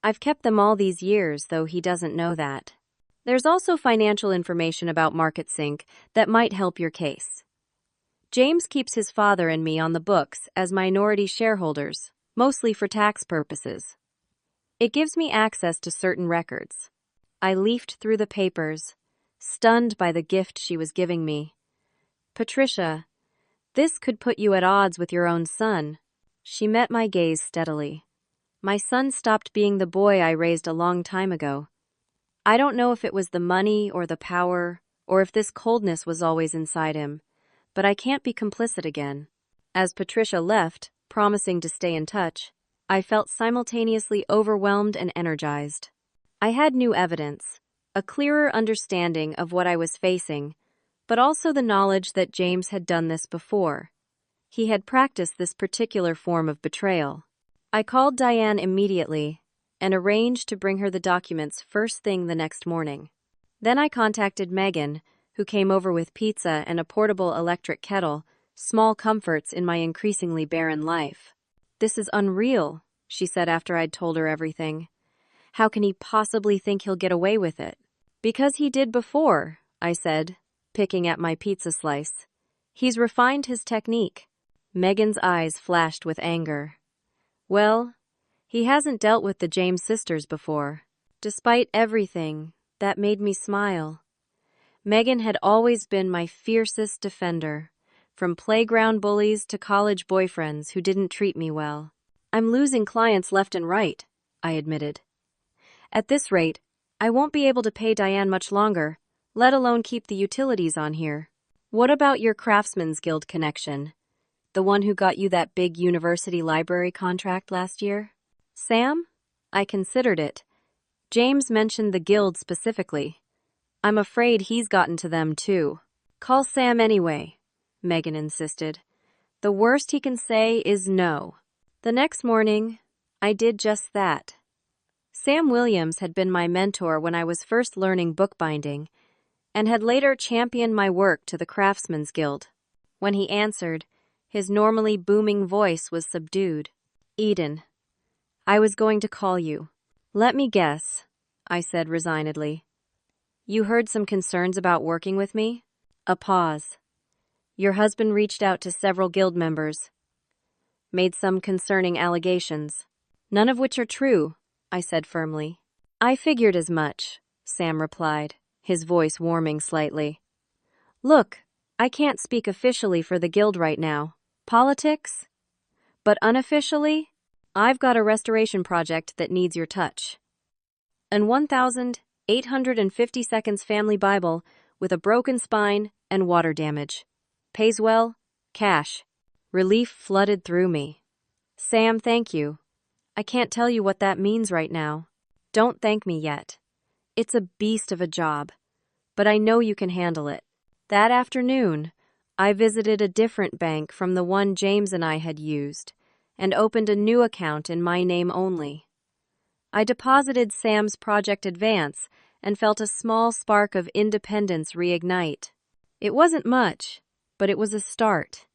I've kept them all these years, though he doesn't know that. There's also financial information about MarketSync that might help your case. James keeps his father and me on the books as minority shareholders, mostly for tax purposes. It gives me access to certain records. I leafed through the papers, stunned by the gift she was giving me. Patricia, this could put you at odds with your own son. She met my gaze steadily. My son stopped being the boy I raised a long time ago. I don't know if it was the money or the power, or if this coldness was always inside him, but I can't be complicit again. As Patricia left, promising to stay in touch, I felt simultaneously overwhelmed and energized. I had new evidence, a clearer understanding of what I was facing, but also the knowledge that James had done this before. He had practiced this particular form of betrayal. I called Diane immediately and arranged to bring her the documents first thing the next morning. Then I contacted Megan, who came over with pizza and a portable electric kettle, small comforts in my increasingly barren life. "This is unreal," she said after I'd told her everything. "How can he possibly think he'll get away with it?" "Because he did before," I said, picking at my pizza slice. "He's refined his technique." Megan's eyes flashed with anger. "Well, he hasn't dealt with the James sisters before." Despite everything, that made me smile. Megan had always been my fiercest defender, from playground bullies to college boyfriends who didn't treat me well. "I'm losing clients left and right," I admitted. "At this rate, I won't be able to pay Diane much longer, let alone keep the utilities on here." "What about your Craftsman's Guild connection? The one who got you that big university library contract last year?" "Sam? I considered it. James mentioned the guild specifically. I'm afraid he's gotten to them too." "Call Sam anyway," Megan insisted. "The worst he can say is no." The next morning, I did just that. Sam Williams had been my mentor when I was first learning bookbinding, and had later championed my work to the Craftsman's Guild. When he answered, his normally booming voice was subdued. "Eden, I was going to call you." "Let me guess," I said resignedly. "You heard some concerns about working with me?" A pause. "Your husband reached out to several guild members, made some concerning allegations, none of which are true," I said firmly. "I figured as much," Sam replied, his voice warming slightly. "Look, I can't speak officially for the guild right now. Politics? But unofficially, I've got a restoration project that needs your touch. An 1,850 seconds family Bible with a broken spine and water damage. Pays well, cash." Relief flooded through me. "Sam, thank you. I can't tell you what that means right now. Don't thank me yet. It's a beast of a job, but I know you can handle it." That afternoon, I visited a different bank from the one James and I had used, and opened a new account in my name only. I deposited Sam's project advance and felt a small spark of independence reignite. It wasn't much, but it was a start.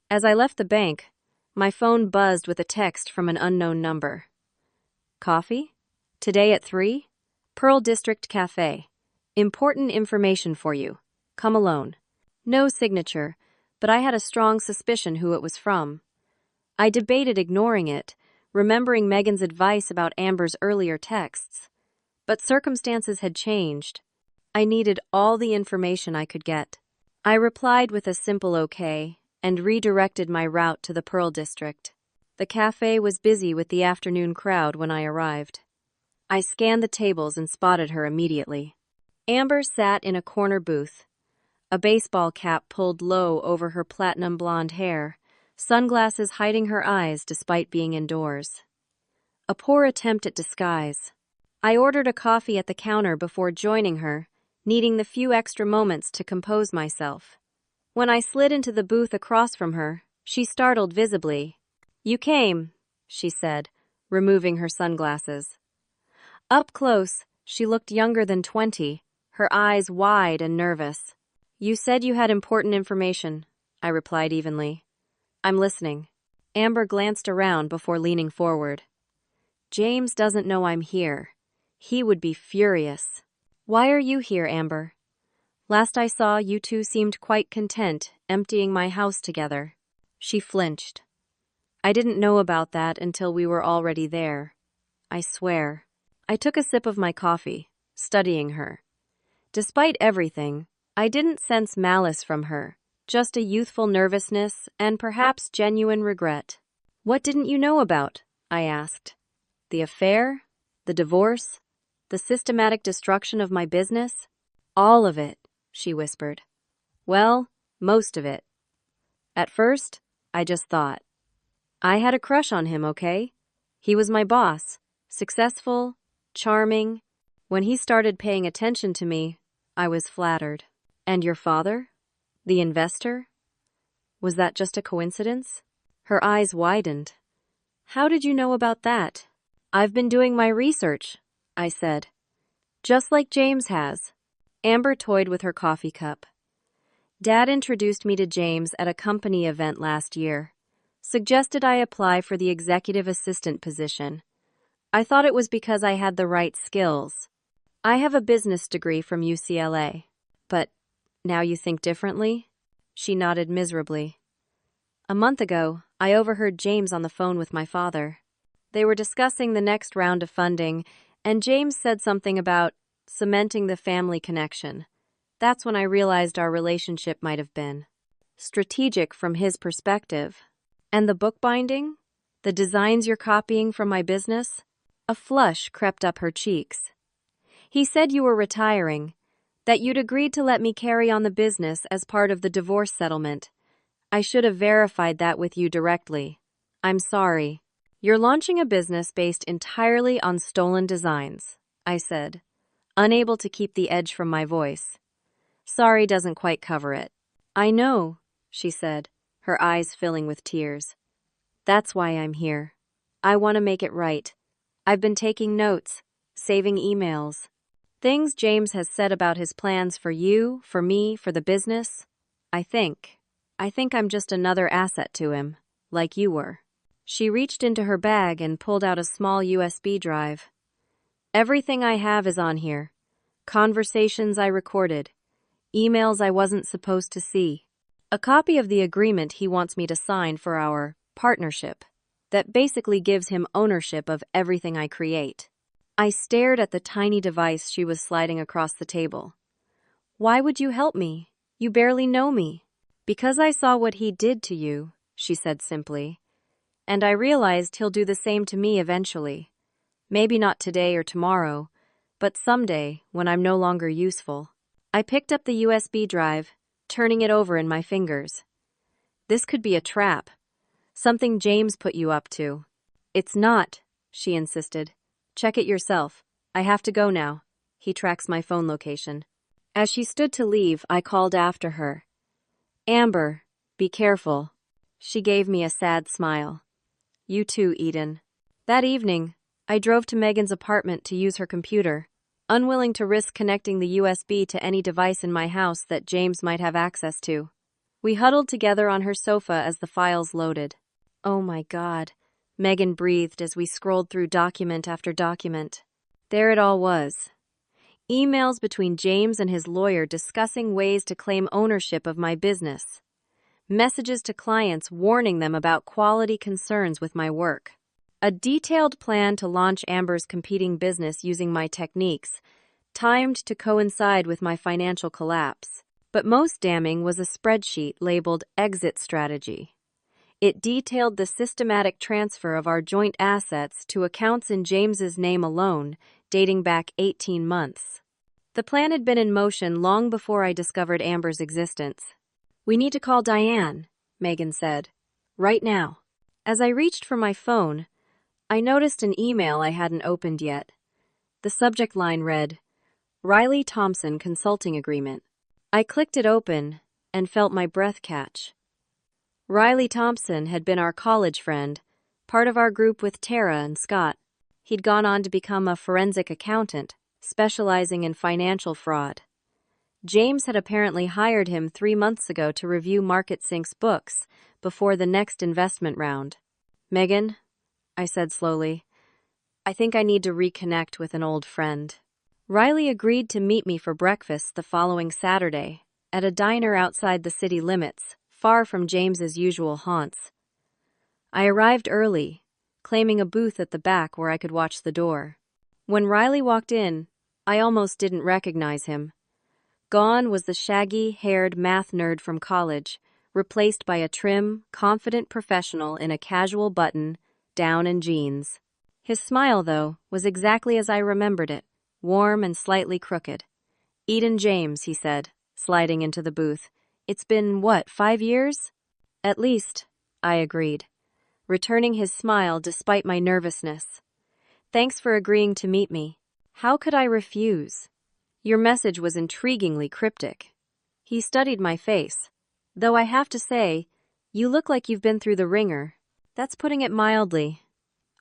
As I left the bank, my phone buzzed with a text from an unknown number. "Coffee? Today at 3? Pearl District Cafe. Important information for you. Come alone." No signature, but I had a strong suspicion who it was from. I debated ignoring it, remembering Megan's advice about Amber's earlier texts. But circumstances had changed. I needed all the information I could get. I replied with a simple okay and redirected my route to the Pearl District. The cafe was busy with the afternoon crowd when I arrived. I scanned the tables and spotted her immediately. Amber sat in a corner booth, a baseball cap pulled low over her platinum blonde hair, sunglasses hiding her eyes despite being indoors. A poor attempt at disguise. I ordered a coffee at the counter before joining her, needing the few extra moments to compose myself. When I slid into the booth across from her, she startled visibly. "You came," she said, removing her sunglasses. Up close, she looked younger than 20, her eyes wide and nervous. "You said you had important information," I replied evenly. "I'm listening." Amber glanced around before leaning forward. "James doesn't know I'm here. He would be furious." "Why are you here, Amber? Last I saw, you two seemed quite content, emptying my house together." She flinched. "I didn't know about that until we were already there. I swear." I took a sip of my coffee, studying her. Despite everything, I didn't sense malice from her, just a youthful nervousness and perhaps genuine regret. "What didn't you know about?" I asked. "The affair? The divorce? The systematic destruction of my business?" "All of it," she whispered. "Well, most of it. At first, I just thought. I had a crush on him, okay? He was my boss, successful, charming. When he started paying attention to me, I was flattered." "And your father? The investor? Was that just a coincidence?" Her eyes widened. "How did you know about that?" "I've been doing my research," I said. "Just like James has." Amber toyed with her coffee cup. "Dad introduced me to James at a company event last year. Suggested I apply for the executive assistant position. I thought it was because I had the right skills. I have a business degree from UCLA. But now you think differently?" She nodded miserably. "A month ago, I overheard James on the phone with my father. They were discussing the next round of funding, and James said something about cementing the family connection. That's when I realized our relationship might have been strategic from his perspective." "And the bookbinding? The designs you're copying from my business?" A flush crept up her cheeks. "He said you were retiring, that you'd agreed to let me carry on the business as part of the divorce settlement. I should have verified that with you directly. I'm sorry." "You're launching a business based entirely on stolen designs," I said, unable to keep the edge from my voice. "Sorry doesn't quite cover it." "I know," she said, her eyes filling with tears. "That's why I'm here. I want to make it right. I've been taking notes, saving emails. Things James has said about his plans for you, for me, for the business. I think I'm just another asset to him, like you were." She reached into her bag and pulled out a small USB drive. "Everything I have is on here. Conversations I recorded. Emails I wasn't supposed to see. A copy of the agreement he wants me to sign for our partnership that basically gives him ownership of everything I create." I stared at the tiny device she was sliding across the table. "Why would you help me? You barely know me." "Because I saw what he did to you," she said simply. "And I realized he'll do the same to me eventually. Maybe not today or tomorrow, but someday when I'm no longer useful." I picked up the USB drive, turning it over in my fingers. "This could be a trap. Something James put you up to." "It's not," she insisted. "Check it yourself. I have to go now. He tracks my phone location." As she stood to leave, I called after her. "Amber, be careful." She gave me a sad smile. "You too, Eden." That evening, I drove to Megan's apartment to use her computer, unwilling to risk connecting the USB to any device in my house that James might have access to. We huddled together on her sofa as the files loaded. "Oh my God," Megan breathed as we scrolled through document after document. There it all was. Emails between James and his lawyer discussing ways to claim ownership of my business. Messages to clients warning them about quality concerns with my work. A detailed plan to launch Amber's competing business using my techniques, timed to coincide with my financial collapse. But most damning was a spreadsheet labeled Exit Strategy. It detailed the systematic transfer of our joint assets to accounts in James's name alone, dating back 18 months. The plan had been in motion long before I discovered Amber's existence. "We need to call Diane," Megan said. "Right now." As I reached for my phone, I noticed an email I hadn't opened yet. The subject line read, "Riley Thompson Consulting Agreement." I clicked it open and felt my breath catch. Riley Thompson had been our college friend, part of our group with Tara and Scott. He'd gone on to become a forensic accountant, specializing in financial fraud. James had apparently hired him 3 months ago to review MarketSync's books before the next investment round. "Megan," I said slowly, "I think I need to reconnect with an old friend." Riley agreed to meet me for breakfast the following Saturday at a diner outside the city limits, far from James's usual haunts. I arrived early, claiming a booth at the back where I could watch the door. When Riley walked in, I almost didn't recognize him. Gone was the shaggy-haired math nerd from college, replaced by a trim, confident professional in a casual button, down and jeans. His smile, though, was exactly as I remembered it, warm and slightly crooked. "Eden James," he said, sliding into the booth. "It's been, 5 years?" "At least," I agreed, returning his smile despite my nervousness. "Thanks for agreeing to meet me. How could I refuse? Your message was intriguingly cryptic." He studied my face. "Though I have to say, you look like you've been through the ringer. That's putting it mildly."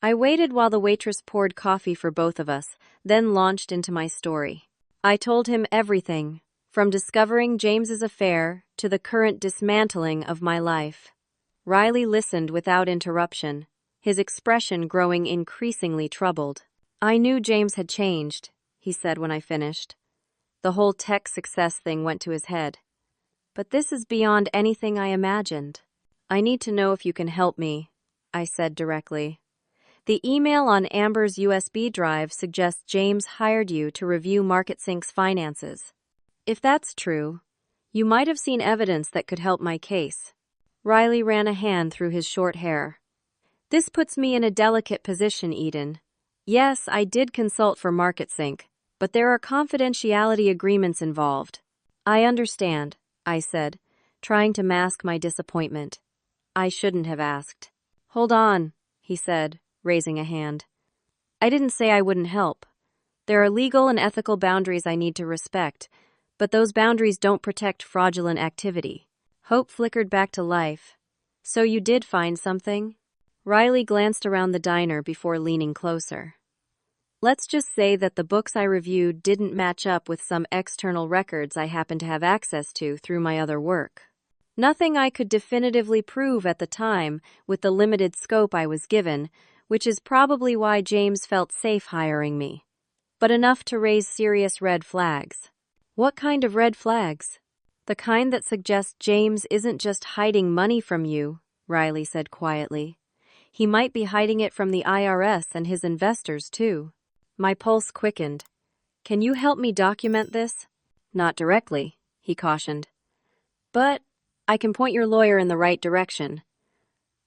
I waited while the waitress poured coffee for both of us, then launched into my story. I told him everything, from discovering James's affair to the current dismantling of my life. Riley listened without interruption, his expression growing increasingly troubled. "I knew James had changed," he said when I finished. The whole tech success thing went to his head. "But this is beyond anything I imagined. I need to know if you can help me," I said directly. "The email on Amber's USB drive suggests James hired you to review MarketSync's finances. If that's true, you might have seen evidence that could help my case." Riley ran a hand through his short hair. "This puts me in a delicate position, Eden. Yes, I did consult for MarketSync, but there are confidentiality agreements involved." "I understand," I said, trying to mask my disappointment. "I shouldn't have asked." "Hold on," he said, raising a hand. "I didn't say I wouldn't help. There are legal and ethical boundaries I need to respect, but those boundaries don't protect fraudulent activity." Hope flickered back to life. "So you did find something?" Riley glanced around the diner before leaning closer. "Let's just say that the books I reviewed didn't match up with some external records I happen to have access to through my other work. Nothing I could definitively prove at the time with the limited scope I was given, which is probably why James felt safe hiring me. But enough to raise serious red flags." "What kind of red flags?" "The kind that suggests James isn't just hiding money from you," Riley said quietly. "He might be hiding it from the IRS and his investors, too." My pulse quickened. "Can you help me document this?" "Not directly," he cautioned. "But I can point your lawyer in the right direction.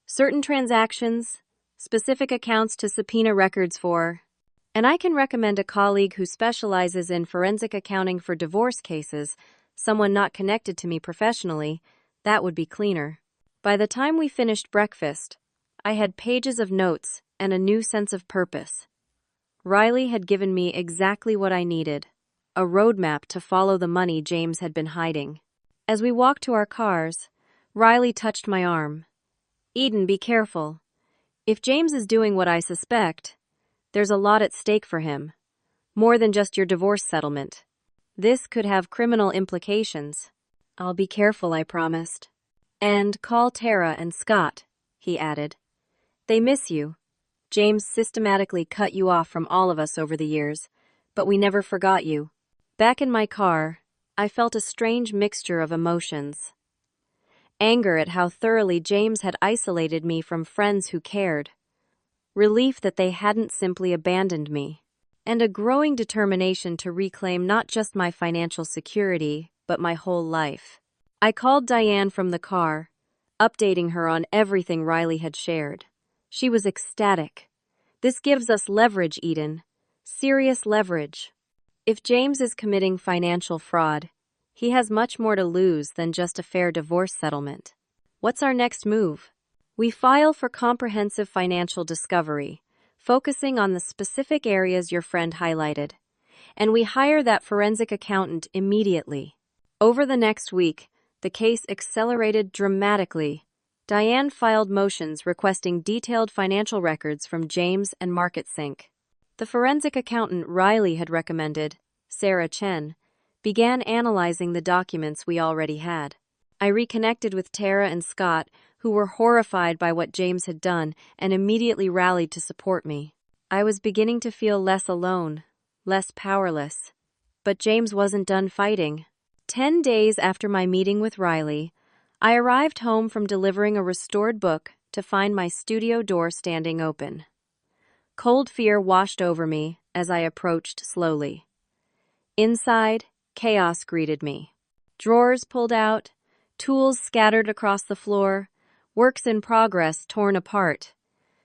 Certain transactions, specific accounts to subpoena records for, and I can recommend a colleague who specializes in forensic accounting for divorce cases, someone not connected to me professionally. That would be cleaner." By the time we finished breakfast, I had pages of notes and a new sense of purpose. Riley had given me exactly what I needed, a roadmap to follow the money James had been hiding. As we walked to our cars, Riley touched my arm. "Eden, be careful. If James is doing what I suspect, there's a lot at stake for him. More than just your divorce settlement. This could have criminal implications." "I'll be careful," I promised. "And call Tara and Scott," he added. "They miss you. James systematically cut you off from all of us over the years, but we never forgot you." Back in my car, I felt a strange mixture of emotions. Anger at how thoroughly James had isolated me from friends who cared. Relief that they hadn't simply abandoned me. And a growing determination to reclaim not just my financial security, but my whole life. I called Diane from the car, updating her on everything Riley had shared. She was ecstatic. "This gives us leverage, Eden. Serious leverage. If James is committing financial fraud, he has much more to lose than just a fair divorce settlement. What's our next move? We file for comprehensive financial discovery, focusing on the specific areas your friend highlighted, and we hire that forensic accountant immediately. Over the next week, the case accelerated dramatically. Diane filed motions requesting detailed financial records from James and MarketSync. The forensic accountant Riley had recommended, Sarah Chen, began analyzing the documents we already had. I reconnected with Tara and Scott, who were horrified by what James had done and immediately rallied to support me. I was beginning to feel less alone, less powerless. But James wasn't done fighting. 10 days after my meeting with Riley, I arrived home from delivering a restored book to find my studio door standing open. Cold fear washed over me as I approached slowly. Inside, chaos greeted me. Drawers pulled out, tools scattered across the floor, works in progress torn apart.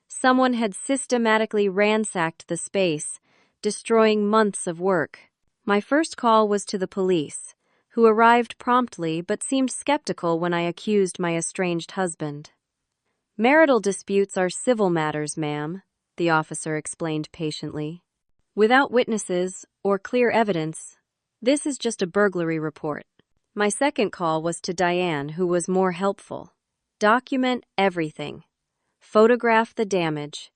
Someone had systematically ransacked the space, destroying months of work. My first call was to the police, who arrived promptly but seemed skeptical when I accused my estranged husband. "Marital disputes are civil matters, ma'am," the officer explained patiently. "Without witnesses or clear evidence, this is just a burglary report." My second call was to Diane, who was more helpful. "Document everything. Photograph the damage.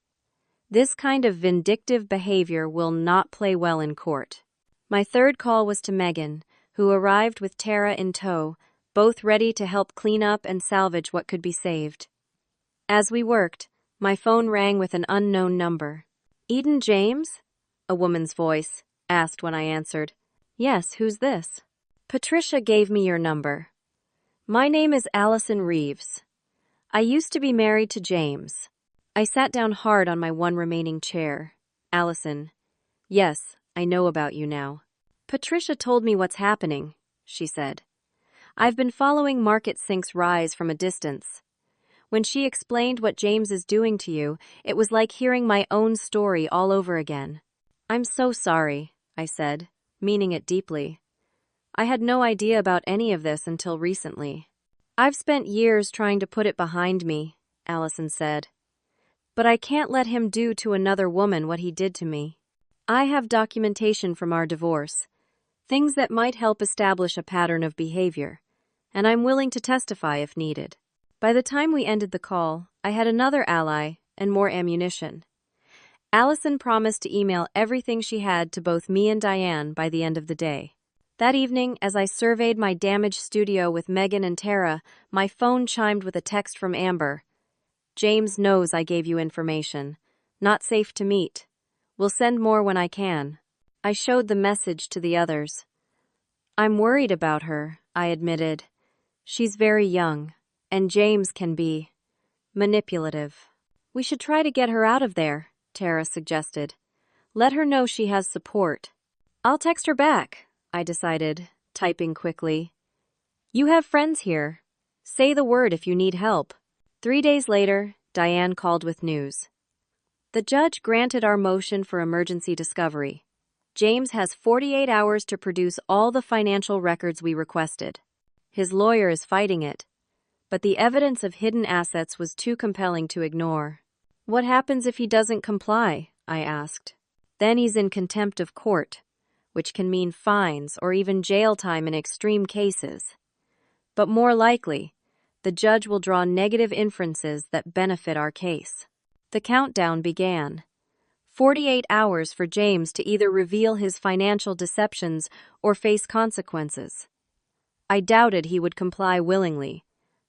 This kind of vindictive behavior will not play well in court." My third call was to Megan, who arrived with Tara in tow, both ready to help clean up and salvage what could be saved. As we worked, my phone rang with an unknown number. "Eden James?" a woman's voice asked when I answered. "Yes, who's this?" "Patricia gave me your number. My name is Allison Reeves. I used to be married to James." I sat down hard on my one remaining chair. "Allison, yes, I know about you now." "Patricia told me what's happening," she said. "I've been following MarketSync's rise from a distance. When she explained what James is doing to you, it was like hearing my own story all over again." "I'm so sorry," I said, meaning it deeply. "I had no idea about any of this until recently." "I've spent years trying to put it behind me," Allison said. "But I can't let him do to another woman what he did to me. I have documentation from our divorce, things that might help establish a pattern of behavior, and I'm willing to testify if needed." By the time we ended the call, I had another ally and more ammunition. Allison promised to email everything she had to both me and Diane by the end of the day. That evening, as I surveyed my damaged studio with Megan and Tara, my phone chimed with a text from Amber. "James knows I gave you information. Not safe to meet. Will send more when I can." I showed the message to the others. "I'm worried about her," I admitted. "She's very young, and James can be manipulative." "We should try to get her out of there," Tara suggested. "Let her know she has support." "I'll text her back," I decided, typing quickly. "You have friends here. Say the word if you need help." 3 days later, Diane called with news. The judge granted our motion for emergency discovery. James has 48 hours to produce all the financial records we requested. His lawyer is fighting it, but the evidence of hidden assets was too compelling to ignore. "What happens if he doesn't comply?" I asked. "Then he's in contempt of court, which can mean fines or even jail time in extreme cases. But more likely, the judge will draw negative inferences that benefit our case." The countdown began. 48 hours for James to either reveal his financial deceptions or face consequences. I doubted he would comply willingly,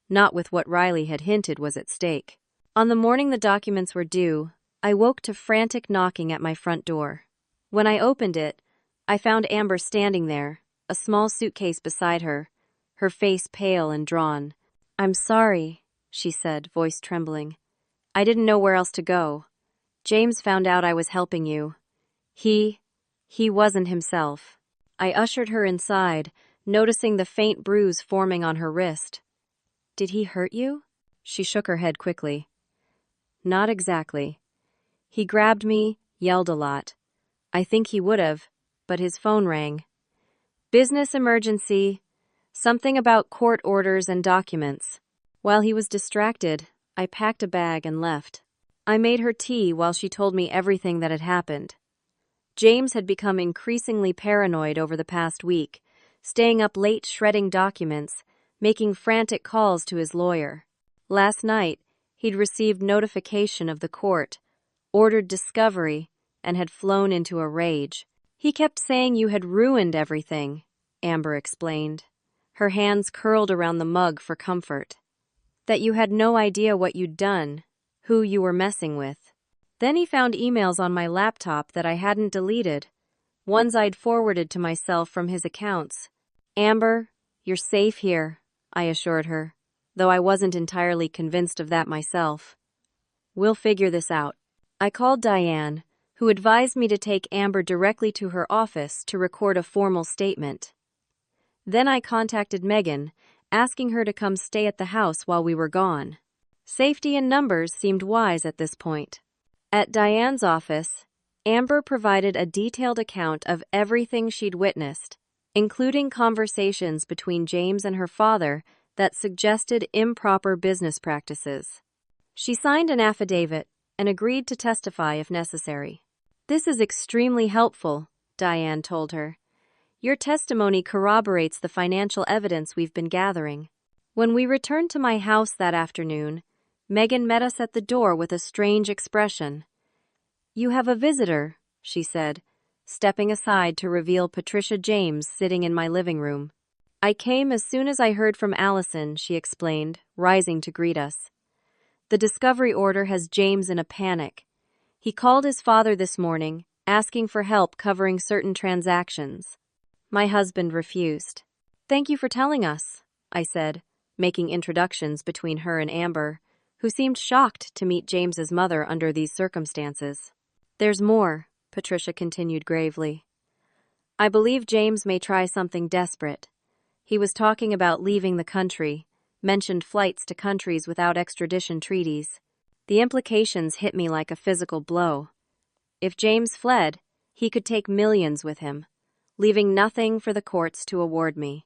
not with what Riley had hinted was at stake. On the morning the documents were due, I woke to frantic knocking at my front door. When I opened it, I found Amber standing there, a small suitcase beside her, her face pale and drawn. "I'm sorry," she said, voice trembling. "I didn't know where else to go. James found out I was helping you. He wasn't himself." I ushered her inside, noticing the faint bruise forming on her wrist. "Did he hurt you?" She shook her head quickly. "Not exactly. He grabbed me, yelled a lot. I think he would have, but his phone rang. Business emergency. Something about court orders and documents. While he was distracted, I packed a bag and left. I made her tea while she told me everything that had happened. James had become increasingly paranoid over the past week, staying up late shredding documents, making frantic calls to his lawyer. Last night, he'd received notification of the court, ordered discovery, and had flown into a rage. He kept saying you had ruined everything, Amber explained. Her hands curled around the mug for comfort. That you had no idea what you'd done, who you were messing with. Then he found emails on my laptop that I hadn't deleted, ones I'd forwarded to myself from his accounts. Amber, you're safe here, I assured her, though I wasn't entirely convinced of that myself. We'll figure this out. I called Diane, who advised me to take Amber directly to her office to record a formal statement. Then I contacted Megan, asking her to come stay at the house while we were gone. Safety in numbers seemed wise at this point. At Diane's office, Amber provided a detailed account of everything she'd witnessed, including conversations between James and her father that suggested improper business practices. She signed an affidavit and agreed to testify if necessary. This is extremely helpful, Diane told her. Your testimony corroborates the financial evidence we've been gathering. When we returned to my house that afternoon, Megan met us at the door with a strange expression. You have a visitor, she said, stepping aside to reveal Patricia James sitting in my living room. I came as soon as I heard from Allison, she explained, rising to greet us. The discovery order has James in a panic. He called his father this morning, asking for help covering certain transactions. My husband refused. Thank you for telling us, I said, making introductions between her and Amber, who seemed shocked to meet James's mother under these circumstances. There's more, Patricia continued gravely. I believe James may try something desperate. He was talking about leaving the country, mentioned flights to countries without extradition treaties. The implications hit me like a physical blow. If James fled, he could take millions with him, leaving nothing for the courts to award me,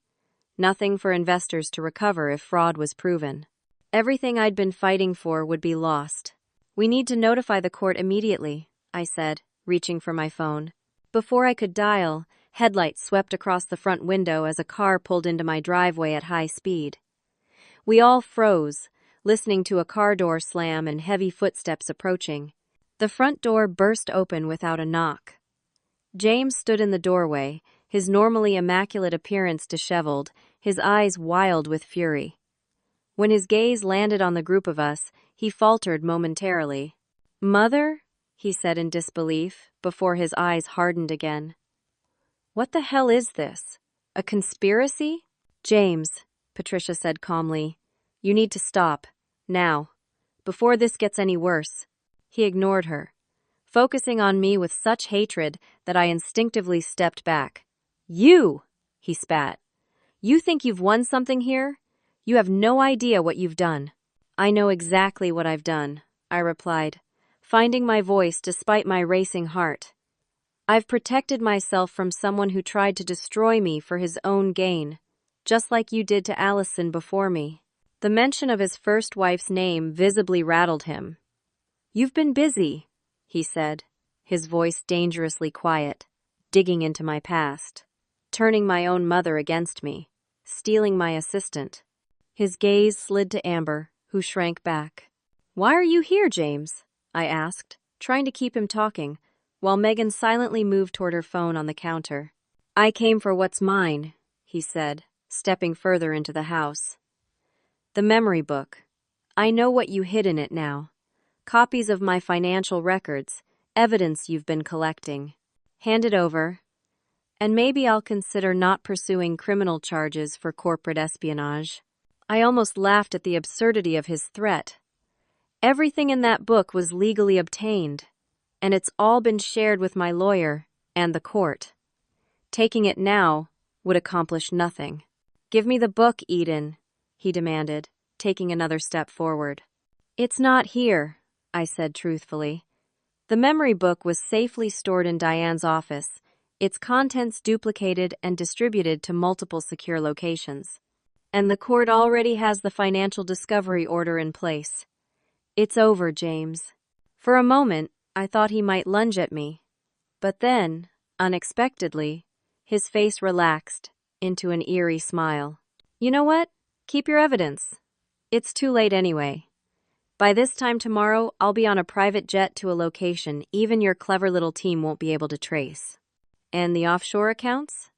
nothing for investors to recover if fraud was proven. Everything I'd been fighting for would be lost. We need to notify the court immediately, I said, reaching for my phone. Before I could dial, headlights swept across the front window as a car pulled into my driveway at high speed. We all froze, listening to a car door slam and heavy footsteps approaching. The front door burst open without a knock. James stood in the doorway, his normally immaculate appearance disheveled, his eyes wild with fury. When his gaze landed on the group of us, he faltered momentarily. Mother? He said in disbelief, before his eyes hardened again. What the hell is this? A conspiracy? James, Patricia said calmly, you need to stop, now, before this gets any worse. He ignored her, focusing on me with such hatred that I instinctively stepped back. You, he spat. You think you've won something here? You have no idea what you've done. I know exactly what I've done, I replied, finding my voice despite my racing heart. I've protected myself from someone who tried to destroy me for his own gain, just like you did to Allison before me. The mention of his first wife's name visibly rattled him. You've been busy, he said, his voice dangerously quiet, digging into my past, turning my own mother against me, stealing my assistant. His gaze slid to Amber, who shrank back. Why are you here, James? I asked, trying to keep him talking, while Megan silently moved toward her phone on the counter. I came for what's mine, he said, stepping further into the house. The memory book. I know what you hid in it now. Copies of my financial records, evidence you've been collecting. Hand it over, and maybe I'll consider not pursuing criminal charges for corporate espionage. I almost laughed at the absurdity of his threat. Everything in that book was legally obtained, and it's all been shared with my lawyer and the court. Taking it now would accomplish nothing. Give me the book, Eden, he demanded, taking another step forward. It's not here, I said truthfully. The memory book was safely stored in Diane's office, its contents duplicated and distributed to multiple secure locations. And the court already has the financial discovery order in place. It's over, James. For a moment, I thought he might lunge at me. But then, unexpectedly, his face relaxed into an eerie smile. You know what? Keep your evidence. It's too late anyway. By this time tomorrow, I'll be on a private jet to a location even your clever little team won't be able to trace. And the offshore accounts?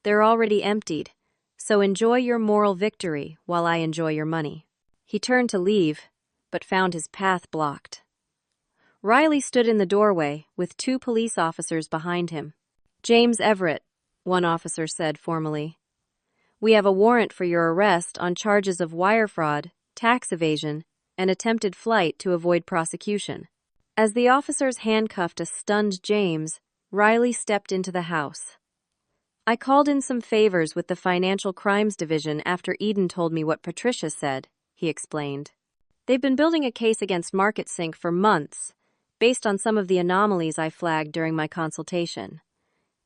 They're already emptied, so enjoy your moral victory while I enjoy your money. He turned to leave, but found his path blocked. Riley stood in the doorway with 2 police officers behind him. James Everett, one officer said formally. We have a warrant for your arrest on charges of wire fraud, tax evasion, and attempted flight to avoid prosecution. As the officers handcuffed a stunned James, Riley stepped into the house. I called in some favors with the Financial Crimes Division after Eden told me what Patricia said, he explained. They've been building a case against MarketSync for months, based on some of the anomalies I flagged during my consultation.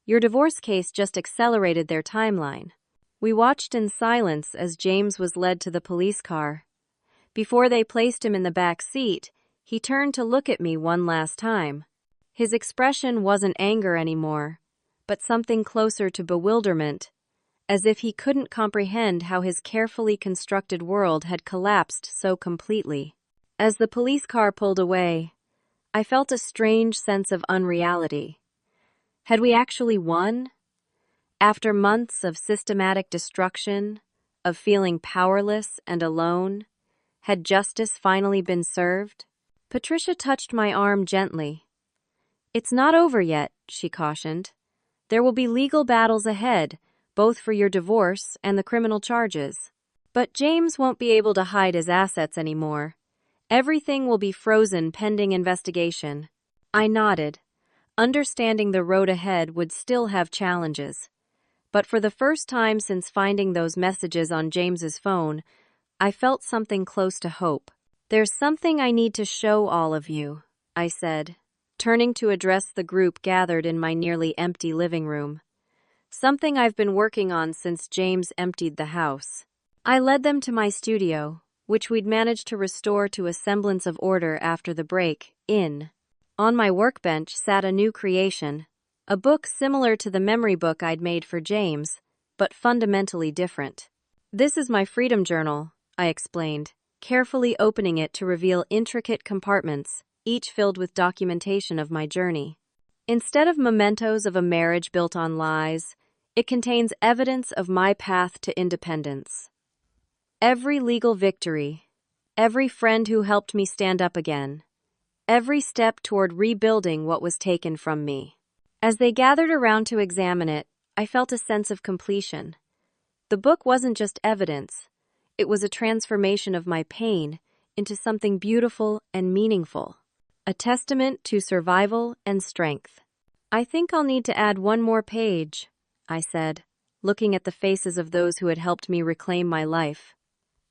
Your divorce case just accelerated their timeline. We watched in silence as James was led to the police car. Before they placed him in the back seat, he turned to look at me one last time. His expression wasn't anger anymore, but something closer to bewilderment, as if he couldn't comprehend how his carefully constructed world had collapsed so completely. As the police car pulled away, I felt a strange sense of unreality. Had we actually won? After months of systematic destruction, of feeling powerless and alone, had justice finally been served? Patricia touched my arm gently. It's not over yet, she cautioned. There will be legal battles ahead, both for your divorce and the criminal charges. But James won't be able to hide his assets anymore. Everything will be frozen pending investigation. I nodded, understanding the road ahead would still have challenges. But for the first time since finding those messages on James's phone, I felt something close to hope. There's something I need to show all of you, I said, turning to address the group gathered in my nearly empty living room. Something I've been working on since James emptied the house. I led them to my studio, which we'd managed to restore to a semblance of order after the break-in. On my workbench sat a new creation, a book similar to the memory book I'd made for James, but fundamentally different. This is my freedom journal, I explained, carefully opening it to reveal intricate compartments, each filled with documentation of my journey. Instead of mementos of a marriage built on lies, it contains evidence of my path to independence. Every legal victory, every friend who helped me stand up again, every step toward rebuilding what was taken from me. As they gathered around to examine it, I felt a sense of completion. The book wasn't just evidence, it was a transformation of my pain into something beautiful and meaningful. A testament to survival and strength. I think I'll need to add one more page, I said, looking at the faces of those who had helped me reclaim my life.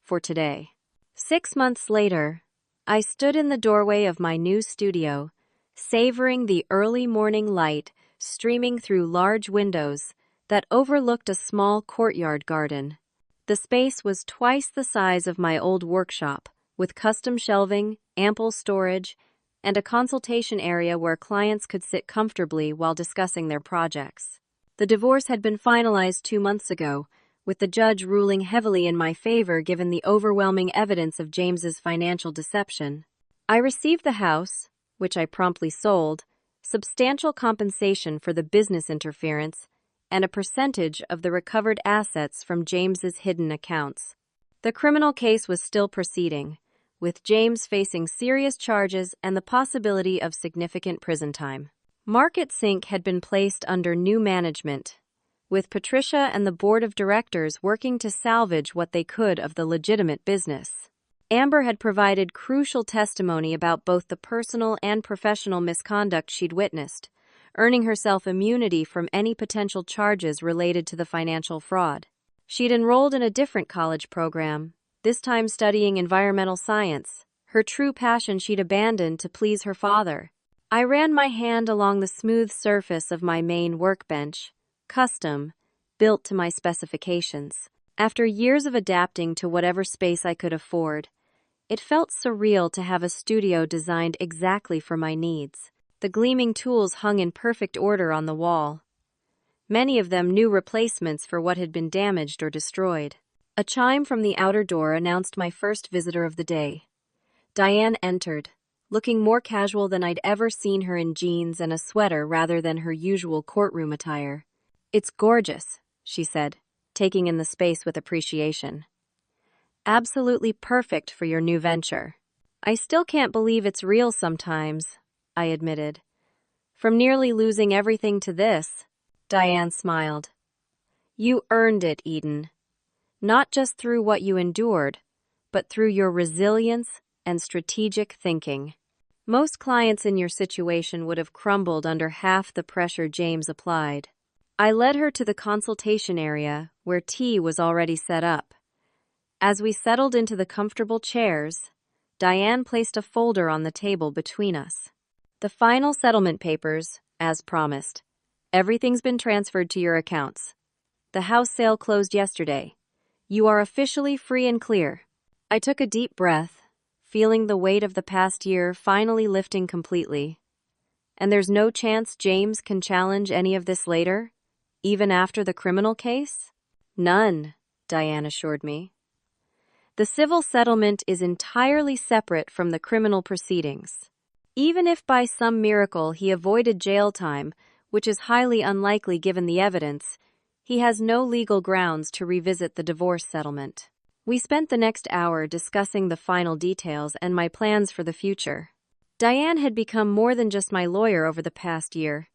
For today. 6 months later, I stood in the doorway of my new studio, savoring the early morning light streaming through large windows that overlooked a small courtyard garden. The space was twice the size of my old workshop, with custom shelving, ample storage, and a consultation area where clients could sit comfortably while discussing their projects. The divorce had been finalized 2 months ago, with the judge ruling heavily in my favor given the overwhelming evidence of James's financial deception. I received the house, which I promptly sold, substantial compensation for the business interference, and a percentage of the recovered assets from James's hidden accounts. The criminal case was still proceeding, with James facing serious charges and the possibility of significant prison time. MarketSync had been placed under new management, with Patricia and the board of directors working to salvage what they could of the legitimate business. Amber had provided crucial testimony about both the personal and professional misconduct she'd witnessed, earning herself immunity from any potential charges related to the financial fraud. She'd enrolled in a different college program, this time studying environmental science, her true passion she'd abandoned to please her father. I ran my hand along the smooth surface of my main workbench, custom, built to my specifications. After years of adapting to whatever space I could afford, it felt surreal to have a studio designed exactly for my needs. The gleaming tools hung in perfect order on the wall, many of them new replacements for what had been damaged or destroyed. A chime from the outer door announced my first visitor of the day. Diane entered, looking more casual than I'd ever seen her, in jeans and a sweater rather than her usual courtroom attire. "It's gorgeous," she said, taking in the space with appreciation. "Absolutely perfect for your new venture." "I still can't believe it's real sometimes," I admitted. "From nearly losing everything to this." Diane smiled. "You earned it, Eden. Not just through what you endured, but through your resilience and strategic thinking. Most clients in your situation would have crumbled under half the pressure James applied." I led her to the consultation area, where tea was already set up. As we settled into the comfortable chairs, Diane placed a folder on the table between us. "The final settlement papers, as promised. Everything's been transferred to your accounts. The house sale closed yesterday. You are officially free and clear." I took a deep breath, feeling the weight of the past year finally lifting completely. "And there's no chance James can challenge any of this later, even after the criminal case?" "None," Diane assured me. "The civil settlement is entirely separate from the criminal proceedings. Even if by some miracle he avoided jail time, which is highly unlikely given the evidence, he has no legal grounds to revisit the divorce settlement." We spent the next hour discussing the final details and my plans for the future. Diane had become more than just my lawyer over the past year.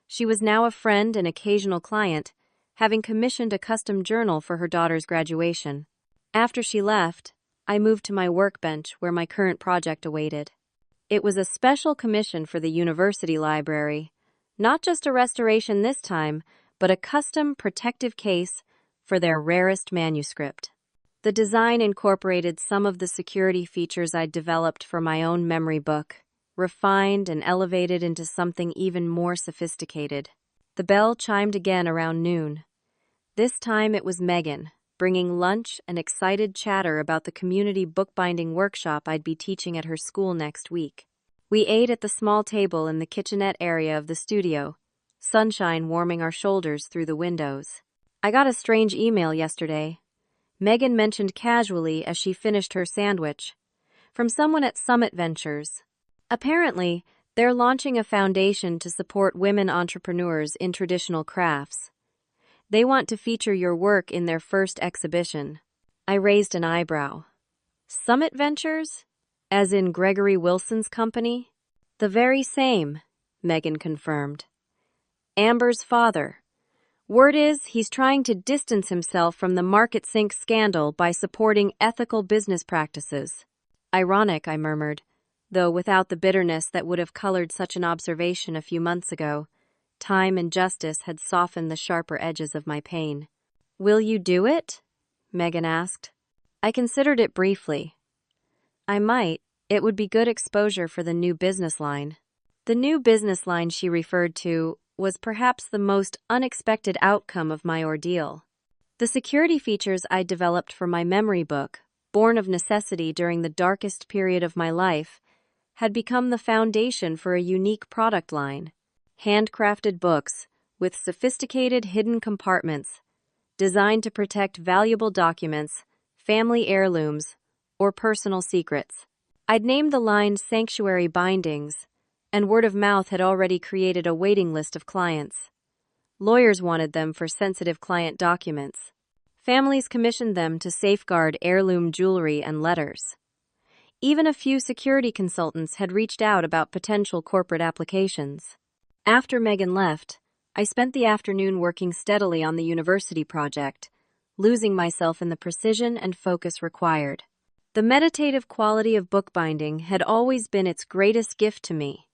She was now a friend and occasional client, having commissioned a custom journal for her daughter's graduation. After she left, I moved to my workbench where my current project awaited. It was a special commission for the university library, not just a restoration this time, but a custom protective case for their rarest manuscript. The design incorporated some of the security features I'd developed for my own memory book, refined and elevated into something even more sophisticated. The bell chimed again around noon. This time it was Megan, bringing lunch and excited chatter about the community bookbinding workshop I'd be teaching at her school next week. We ate at the small table in the kitchenette area of the studio, sunshine warming our shoulders through the windows. "I got a strange email yesterday," Megan mentioned casually as she finished her sandwich, "from someone at Summit Ventures. Apparently, they're launching a foundation to support women entrepreneurs in traditional crafts. They want to feature your work in their first exhibition." I raised an eyebrow. "Summit Ventures? As in Gregory Wilson's company?" "The very same," Megan confirmed. "Amber's father. Word is he's trying to distance himself from the Market Sync scandal by supporting ethical business practices." "Ironic," I murmured, though without the bitterness that would have colored such an observation a few months ago. Time and justice had softened the sharper edges of my pain. "Will you do it?" Megan asked. I considered it briefly. "I might. It would be good exposure for the new business line." The new business line she referred to was perhaps the most unexpected outcome of my ordeal. The security features I developed for my memory book, born of necessity during the darkest period of my life, had become the foundation for a unique product line. Handcrafted books with sophisticated hidden compartments, designed to protect valuable documents, family heirlooms, or personal secrets. I'd named the line Sanctuary Bindings, and word of mouth had already created a waiting list of clients. Lawyers wanted them for sensitive client documents. Families commissioned them to safeguard heirloom jewelry and letters. Even a few security consultants had reached out about potential corporate applications. After Megan left, I spent the afternoon working steadily on the university project, losing myself in the precision and focus required. The meditative quality of bookbinding had always been its greatest gift to me,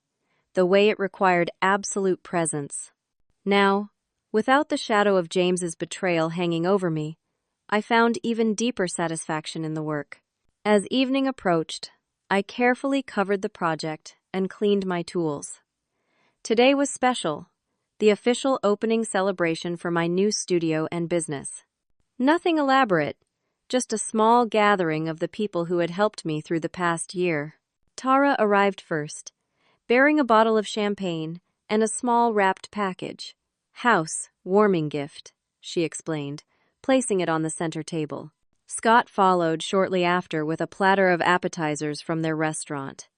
the way it required absolute presence. Now, without the shadow of James's betrayal hanging over me, I found even deeper satisfaction in the work. As evening approached, I carefully covered the project and cleaned my tools. Today was special, the official opening celebration for my new studio and business. Nothing elaborate, just a small gathering of the people who had helped me through the past year. Tara arrived first, bearing a bottle of champagne and a small wrapped package. House warming gift, she explained, placing it on the center table. Scott followed shortly after with a platter of appetizers from their restaurant.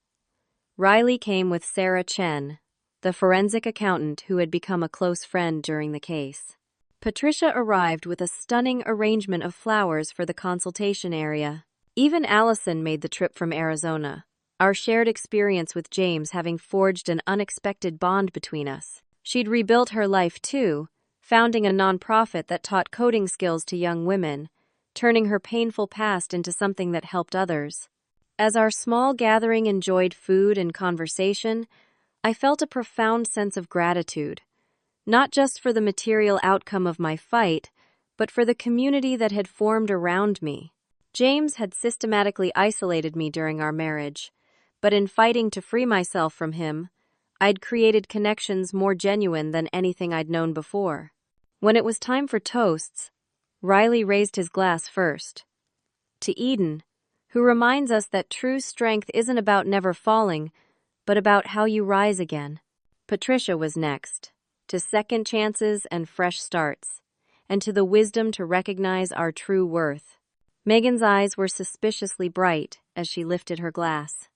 Riley came with Sarah Chen, the forensic accountant who had become a close friend during the case. Patricia arrived with a stunning arrangement of flowers for the consultation area. Even Allison made the trip from Arizona, our shared experience with James having forged an unexpected bond between us. She'd rebuilt her life too, founding a nonprofit that taught coding skills to young women, turning her painful past into something that helped others. As our small gathering enjoyed food and conversation, I felt a profound sense of gratitude, not just for the material outcome of my fight, but for the community that had formed around me. James had systematically isolated me during our marriage, but in fighting to free myself from him, I'd created connections more genuine than anything I'd known before. When it was time for toasts, Riley raised his glass first. To Eden, who reminds us that true strength isn't about never falling, but about how you rise again. Patricia was next, to second chances and fresh starts, and to the wisdom to recognize our true worth. Megan's eyes were suspiciously bright as she lifted her glass.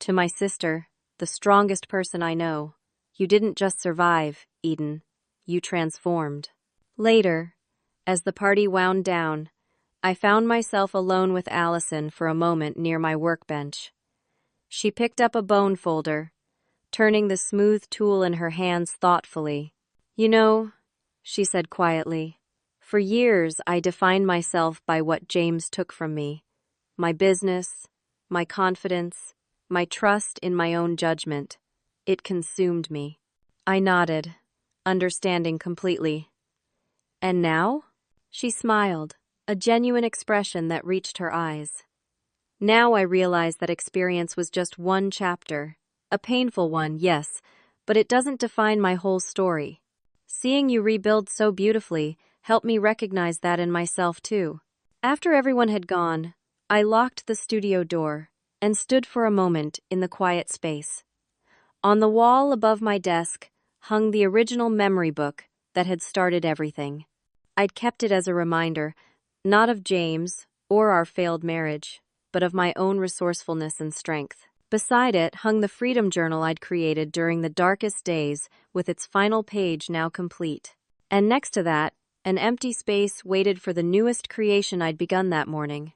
To my sister, the strongest person I know, you didn't just survive, Eden, you transformed. Later, as the party wound down, I found myself alone with Allison for a moment near my workbench. She picked up a bone folder, turning the smooth tool in her hands thoughtfully. You know, she said quietly, for years I defined myself by what James took from me. My business, my confidence, my trust in my own judgment. It consumed me. I nodded, understanding completely. And now? She smiled, a genuine expression that reached her eyes. Now I realize that experience was just one chapter. A painful one, yes, but it doesn't define my whole story. Seeing you rebuild so beautifully helped me recognize that in myself too. After everyone had gone, I locked the studio door and stood for a moment in the quiet space. On the wall above my desk hung the original memory book that had started everything. I'd kept it as a reminder, not of James or our failed marriage, but of my own resourcefulness and strength. Beside it hung the freedom journal I'd created during the darkest days, with its final page now complete. And next to that, an empty space waited for the newest creation I'd begun that morning.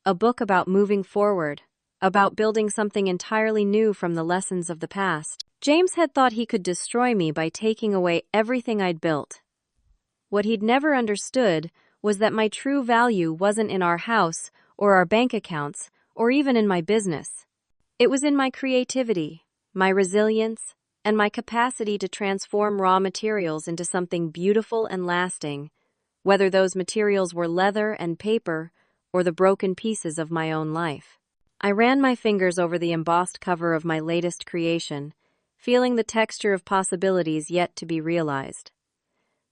A book about moving forward, about building something entirely new from the lessons of the past. James had thought he could destroy me by taking away everything I'd built. What he'd never understood was that my true value wasn't in our house or our bank accounts or even in my business. It was in my creativity, my resilience, and my capacity to transform raw materials into something beautiful and lasting, whether those materials were leather and paper or the broken pieces of my own life. I ran my fingers over the embossed cover of my latest creation, feeling the texture of possibilities yet to be realized.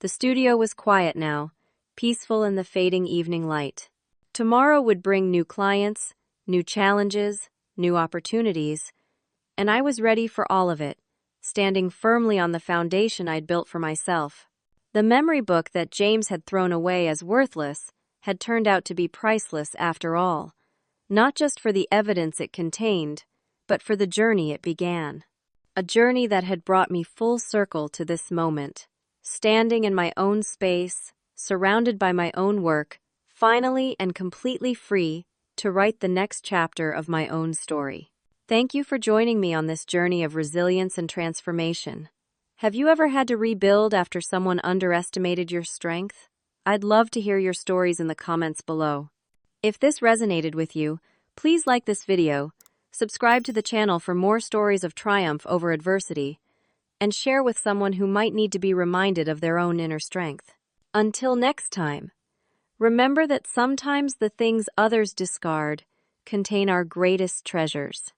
The studio was quiet now, peaceful in the fading evening light. Tomorrow would bring new clients, new challenges, new opportunities, and I was ready for all of it, standing firmly on the foundation I'd built for myself. The memory book that James had thrown away as worthless had turned out to be priceless after all, not just for the evidence it contained, but for the journey it began. A journey that had brought me full circle to this moment, standing in my own space, surrounded by my own work, finally and completely free to write the next chapter of my own story. Thank you for joining me on this journey of resilience and transformation. Have you ever had to rebuild after someone underestimated your strength? I'd love to hear your stories in the comments below. If this resonated with you, please like this video, subscribe to the channel for more stories of triumph over adversity, and share with someone who might need to be reminded of their own inner strength. Until next time, remember that sometimes the things others discard contain our greatest treasures.